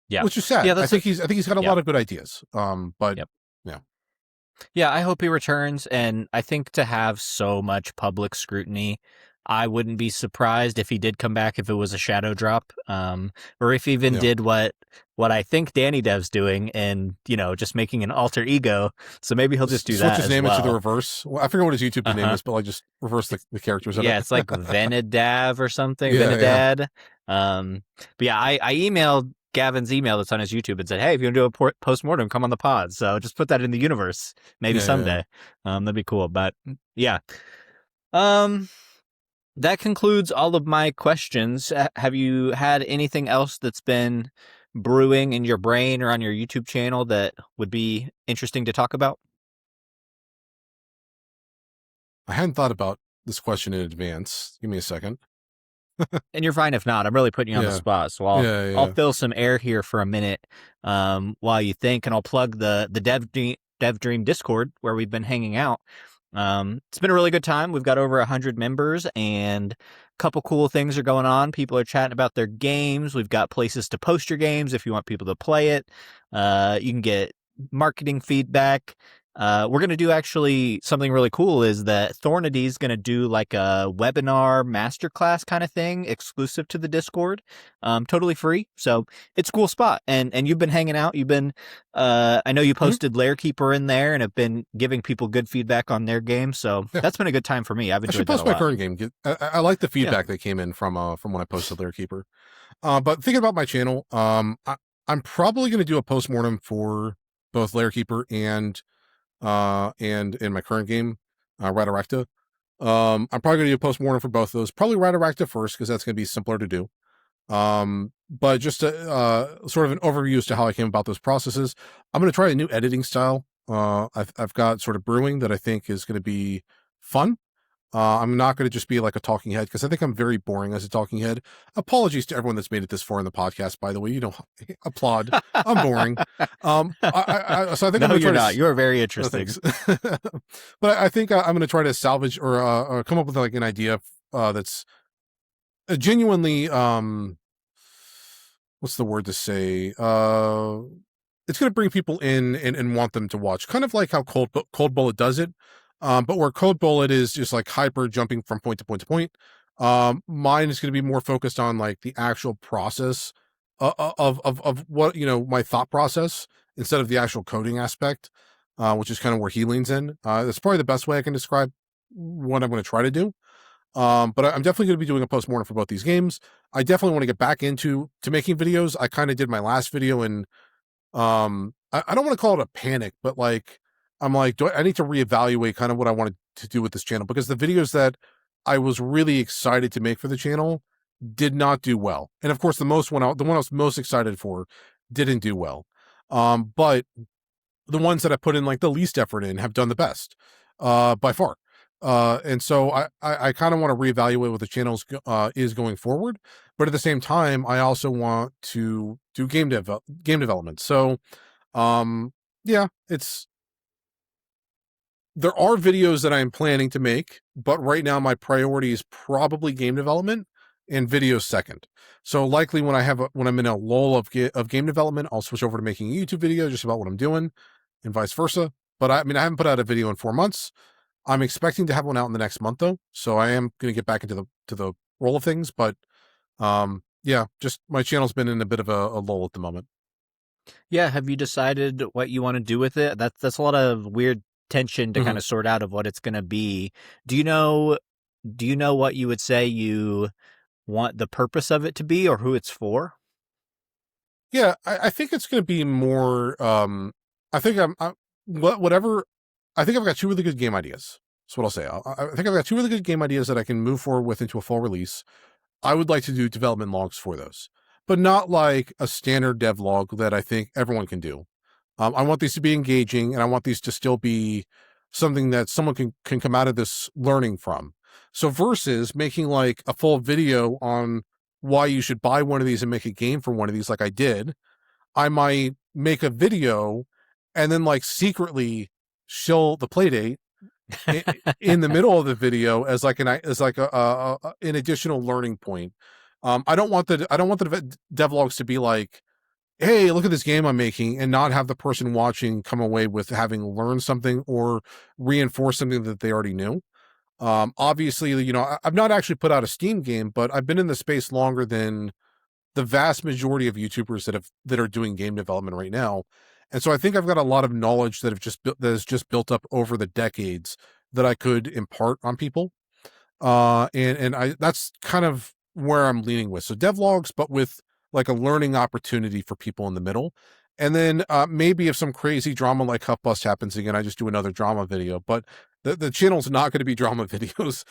Yeah. which is sad. Yeah, I think he's got a yeah. lot of good ideas. But Yep. yeah, Yeah, I hope he returns, and I think to have so much public scrutiny, I wouldn't be surprised if he did come back if it was a shadow drop, or if he even yeah. did what I think Danny Dev's doing, and just making an alter ego. So maybe he'll just do Switch that his as name into the well. reverse. Well, I forget what his YouTube name Uh-huh. is, but like just reverse the characters in it. Yeah, it's like Venadav or something, Yeah, yeah. Venadad. But yeah, I emailed Gavin's email that's on his YouTube and said, "Hey, if you want to do a post-mortem, come on the pod." So just put that in the universe, maybe Yeah, yeah. someday. That'd be cool. But yeah, um, that concludes all of my questions. Have you had anything else that's been brewing in your brain or on your YouTube channel that would be interesting to talk about? I hadn't thought about this question in advance. Give me a second. And you're fine if not. I'm really putting you on the Yeah, spot, so yeah, I'll yeah. fill some air here for a minute, while you think, and I'll plug the Dev Dream Discord where we've been hanging out. It's been a really good time. We've got over 100 members, and a couple cool things are going on. People are chatting about their games. We've got places to post your games if you want people to play it. You can get marketing feedback. We're going to do actually something really cool is that Thornady is going to do like a webinar masterclass kind of thing exclusive to the Discord, totally free. So it's a cool spot. And you've been hanging out. I know you Mhm. posted Lair Keeper in there and have been giving people good feedback on their game. So Yeah. that's been a good time for me. I've I should enjoyed that a post my lot. current game. I like the Yeah. feedback that came in from when I posted Lair Keeper. But thinking about my channel, I'm probably going to do a postmortem for both Lair Keeper and in my current game, Redirecta. I'm probably going to do a postmortem for both of those. Probably Redirecta first because that's going to be simpler to do. But just sort of an overview as to how I came about those processes. I'm going to try a new editing style. I've got sort of brewing that I think is going to be fun. I'm not going to just be like a talking head because I think I'm very boring as a talking head. Apologies to everyone that's made it this far in the podcast, by the way. You don't applaud. I'm boring. So I think I'm No, going to you're try to. not. You're very Oh, interesting. thanks. But I think I'm going to try to salvage or come up with like an idea that's genuinely what's the word to say? It's going to bring people in and want them to watch, kind of like how Cold Bullet does it. But where Cold Bullet is just like hyper jumping from point to point to point, mine is going to be more focused on like the actual process of what, you know, my thought process instead of the actual coding aspect, which is kind of where he leans in. That's probably the best way I can describe what I'm going to try to do. But I'm definitely going to be doing a postmortem for both these games. I definitely want to get back into making videos. I kind of did my last video in I don't want to call it a panic, but like I'm like, I need to reevaluate kind of what I wanted to do with this channel, because the videos that I was really excited to make for the channel did not do well. And of course, the one I was most excited for didn't do well. But the ones that I put in like the least effort in have done the best, by far. And so I kind of want to reevaluate what the channel is going forward, but at the same time, I also want to do game development. So, yeah, there are videos that I'm planning to make, but right now my priority is probably game development and video second. So likely when I'm in a lull of game development, I'll switch over to making a YouTube video just about what I'm doing, and vice versa. But I mean, I haven't put out a video in 4 months. I'm expecting to have one out in the next month though, so I am going to get back into the roll of things. But yeah, just my channel's been in a bit of a lull at the moment. Yeah, have you decided what you want to do with it? That's a lot of weird tension to kind of sort out of what it's going to be. Do you know what you would say you want the purpose of it to be, or who it's for? Yeah, I think it's going to be more. I think whatever. I think I've got two really good game ideas. That's what I'll say. I think I've got two really good game ideas that I can move forward with into a full release. I would like to do development logs for those, but not like a standard dev log that I think everyone can do. I want these to be engaging, and I want these to still be something that someone can come out of this learning from. So versus making like a full video on why you should buy one of these and make a game for one of these, like I did, I might make a video and then like secretly show the playdate in the middle of the video as like an additional learning point. I don't want the devlogs to be like, hey, look at this game I'm making, and not have the person watching come away with having learned something or reinforce something that they already knew. Obviously, you know, I've not actually put out a Steam game, but I've been in the space longer than the vast majority of YouTubers that are doing game development right now. And so I think I've got a lot of knowledge that has just built up over the decades that I could impart on people. And I that's kind of where I'm leaning with. So devlogs, but with like a learning opportunity for people in the middle. And then maybe if some crazy drama like Huff Bust happens again, I just do another drama video. But the channel's not going to be drama videos,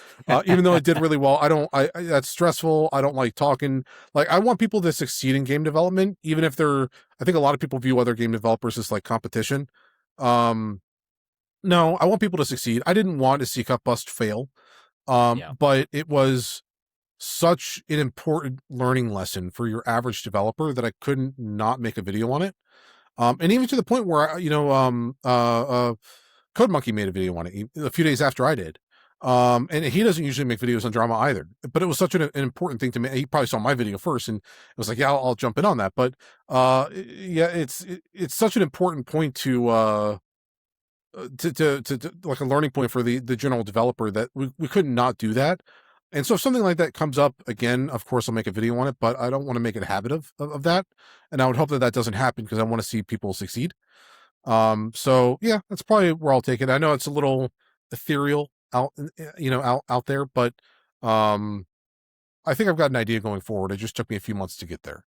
even though it did really well. I that's stressful. I don't like talking. Like I want people to succeed in game development, even if they're. I think a lot of people view other game developers as like competition. No, I want people to succeed. I didn't want to see Huff Bust fail. Yeah. But it was such an important learning lesson for your average developer that I couldn't not make a video on it. And even to the point where, Code Monkey made a video on it a few days after I did. And he doesn't usually make videos on drama either, but it was such an important thing to me. He probably saw my video first and it was like, yeah, I'll jump in on that. But, yeah, it's such an important point to like a learning point for the general developer that we could not do that. And so if something like that comes up again, of course I'll make a video on it, but I don't want to make it a habit of that. And I would hope that that doesn't happen because I want to see people succeed. So yeah, that's probably where I'll take it. I know it's a little ethereal out there, but I think I've got an idea going forward. It just took me a few months to get there.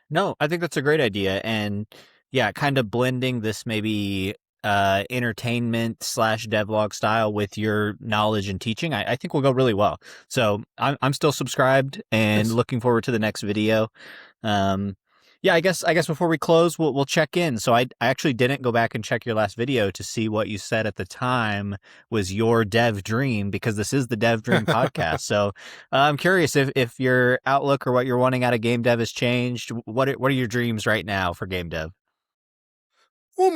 No, I think that's a great idea. And yeah, kind of blending this maybe entertainment / devlog style with your knowledge and teaching, I think will go really well. So I'm still subscribed and Yes. looking forward to the next video. Yeah, I guess before we close, we'll check in. So I actually didn't go back and check your last video to see what you said at the time was your dev dream, because this is the Dev Dream podcast. So I'm curious if your outlook or what you're wanting out of game dev has changed. What are your dreams right now for game dev? Well,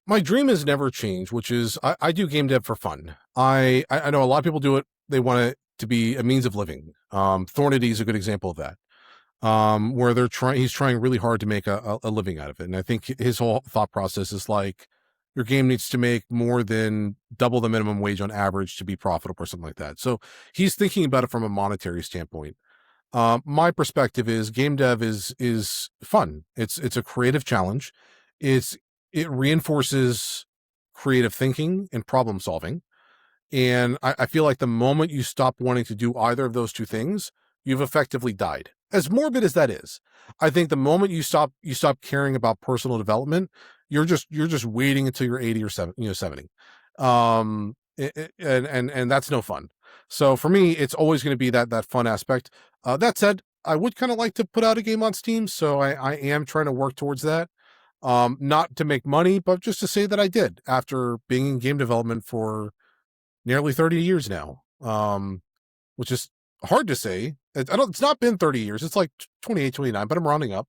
my dream has never changed, which is I do game dev for fun. I know a lot of people do it. They want it to be a means of living. Thornity is a good example of that. Where he's trying really hard to make a living out of it. And I think his whole thought process is like, your game needs to make more than double the minimum wage on average to be profitable or something like that. So he's thinking about it from a monetary standpoint. My perspective is game dev is fun. It's a creative challenge. It's it reinforces creative thinking and problem solving. And I feel like the moment you stop wanting to do either of those two things, you've effectively died. As morbid as that is, I think the moment you stop caring about personal development, you're just waiting until you're 80 or 70. And that's no fun. So for me, it's always going to be that fun aspect. That said, I would kind of like to put out a game on Steam, so I am trying to work towards that. Not to make money, but just to say that I did after being in game development for nearly 30 years now, which is hard to say. It's not been 30 years. It's like 28, 29, but I'm rounding up.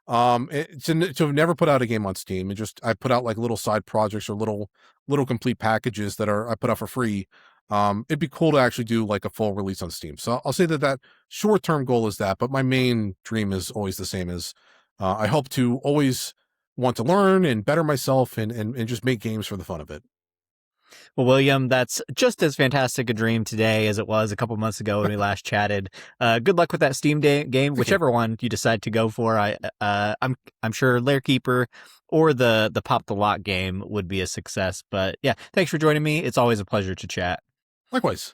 To have never put out a game on Steam, and just I put out like little side projects or little complete packages that I put out for free. It'd be cool to actually do like a full release on Steam. So I'll say that short-term goal is that, but my main dream is always the same as I hope to always want to learn and better myself and just make games for the fun of it. Well, William, that's just as fantastic a dream today as it was a couple months ago when we last chatted. Good luck with that Steam game, whichever one you decide to go for. I'm sure Lair Keeper or the Pop the Lock game would be a success. But yeah, thanks for joining me. It's always a pleasure to chat. Likewise.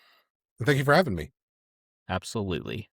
And thank you for having me. Absolutely.